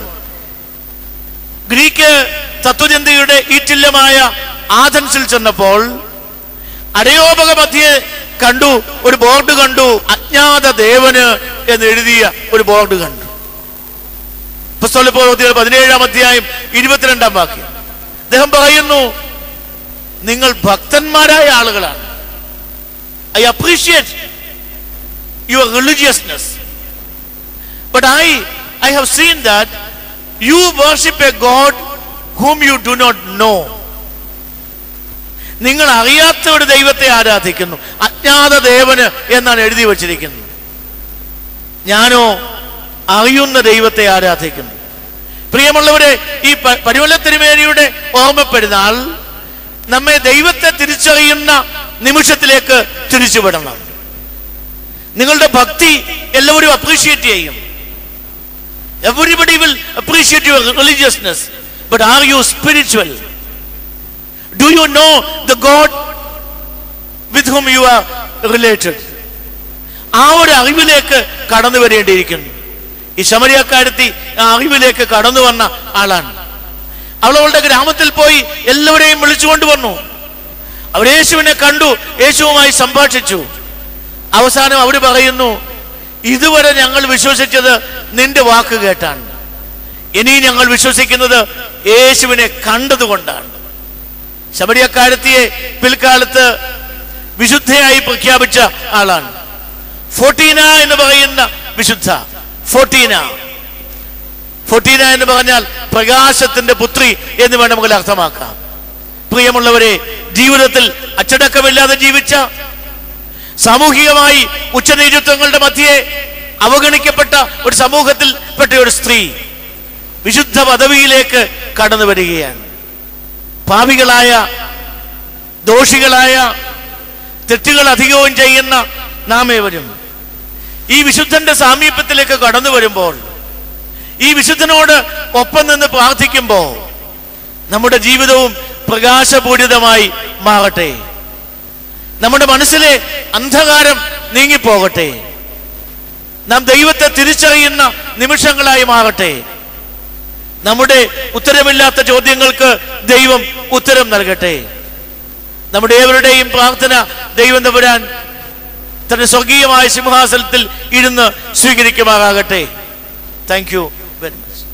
ഗ്രീക്ക് തത്വചിന്തയുടെ ഈറ്റില്ലമായ ആഥൻസിൽ ചെന്നപ്പോൾ അരയോപക മധ്യേ കണ്ടു, ഒരു ബോർഡ് കണ്ടു, അജ്ഞാത ദേവന് എന്ന് എഴുതിയ ഒരു ബോർഡ് കണ്ടു. അപ്പോസ്തലപ്രവൃത്തികൾ 17-ാം അധ്യായം 22-ാം വാക്യം. അദ്ദേഹം പറയുന്നു, നിങ്ങൾ ഭക്തന്മാരായ ആളുകളാണ്. I appreciate your religiousness, but I have seen that you worship a God whom you do not know. നിങ്ങൾ അറിയാത്ത ഒരു ദൈവത്തെ ആരാധിക്കുന്നു, അജ്ഞാത ദേവന് എന്നാണ് എഴുതി വച്ചിരിക്കുന്നത്. ഞാനോ അറിയുന്ന ദൈവത്തെ ആരാധിക്കുന്നു. പ്രിയമുള്ളവരെ, ഈ പരിമല തിരുമേനിയുടെ ഓർമ്മപ്പെടുന്നാൾ നമ്മെ ദൈവത്തെ തിരിച്ചറിയുന്ന നിമിഷത്തിലേക്ക് തിരിച്ചുവിടണം. നിങ്ങളുടെ ഭക്തി എല്ലാവരും അപ്രീഷിയേറ്റ് ചെയ്യും. Everybody will appreciate your religiousness, but are you spiritual? Do you know the God with whom you are related? ആ ഒരു അറിവിലേക്ക് കടന്നു വരേണ്ടിയിരിക്കുന്നു. ഈ ശമരിയക്കാരത്തി ആ അറിവിലേക്ക് കടന്നു വന്ന ആളാണ്. അവളുടെ ഗ്രാമത്തിൽ പോയി എല്ലാവരെയും വിളിച്ചുകൊണ്ട് വന്നു. അവർ യേശുവിനെ കണ്ടു, യേശുവുമായി സംഭാഷിച്ചു. അവസാനം അവർ പറയുന്നു, ഇതുവരെ ഞങ്ങൾ വിശ്വസിച്ചത് നിന്റെ വാക്ക് കേട്ടാണ്, ഇനി ഞങ്ങൾ വിശ്വസിക്കുന്നത് യേശുവിനെ കണ്ടതുകൊണ്ടാണ്. ശമരിയക്കാരത്തിയെ പിൽക്കാലത്ത് വിശുദ്ധയായി പ്രഖ്യാപിച്ച ആളാണ്. ഫോർട്ടീന എന്ന് പറയുന്ന വിശുദ്ധ. ഫോർട്ടീന എന്ന് പറഞ്ഞാൽ പ്രകാശത്തിന്റെ പുത്രി എന്ന് വേണം നമുക്ക് അർത്ഥമാക്കാം. പ്രിയമുള്ളവരെ, ജീവിതത്തിൽ അച്ചടക്കമില്ലാതെ ജീവിച്ച, സാമൂഹികമായി ഉച്ചനീചത്വങ്ങളുടെ മധ്യേ അവഗണിക്കപ്പെട്ട ഒരു സമൂഹത്തിൽ പെട്ട ഒരു സ്ത്രീ വിശുദ്ധ പദവിയിലേക്ക് കടന്നു വരികയാണ്. പാപികളായ, ദോഷികളായ, തെറ്റുകൾ അധികവും ചെയ്യുന്ന നാം ഏവരും ഈ വിശുദ്ധന്റെ സാമീപ്യത്തിലേക്ക് കടന്നു വരുമ്പോൾ, ഈ വിശുദ്ധനോട് ഒപ്പം നിന്ന് പ്രാർത്ഥിക്കുമ്പോൾ നമ്മുടെ ജീവിതവും പ്രകാശപൂരിതമായി മാറട്ടെ. നമ്മുടെ മനസ്സിലെ അന്ധകാരം നീങ്ങിപ്പോകട്ടെ. നാം ദൈവത്തെ തിരിച്ചറിയുന്ന നിമിഷങ്ങളായി മാറട്ടെ. നമ്മുടെ ഉത്തരമില്ലാത്ത ചോദ്യങ്ങൾക്ക് ദൈവം ഉത്തരം നൽകട്ടെ. നമ്മുടെ ഏവരുടെയും പ്രാർത്ഥന ദൈവം തമ്പുരാൻ തന്റെ സ്വർഗീയമായ സിംഹാസനത്തിൽ ഇരുന്ന് സ്വീകരിക്കുമാറാകട്ടെ. Thank you very much.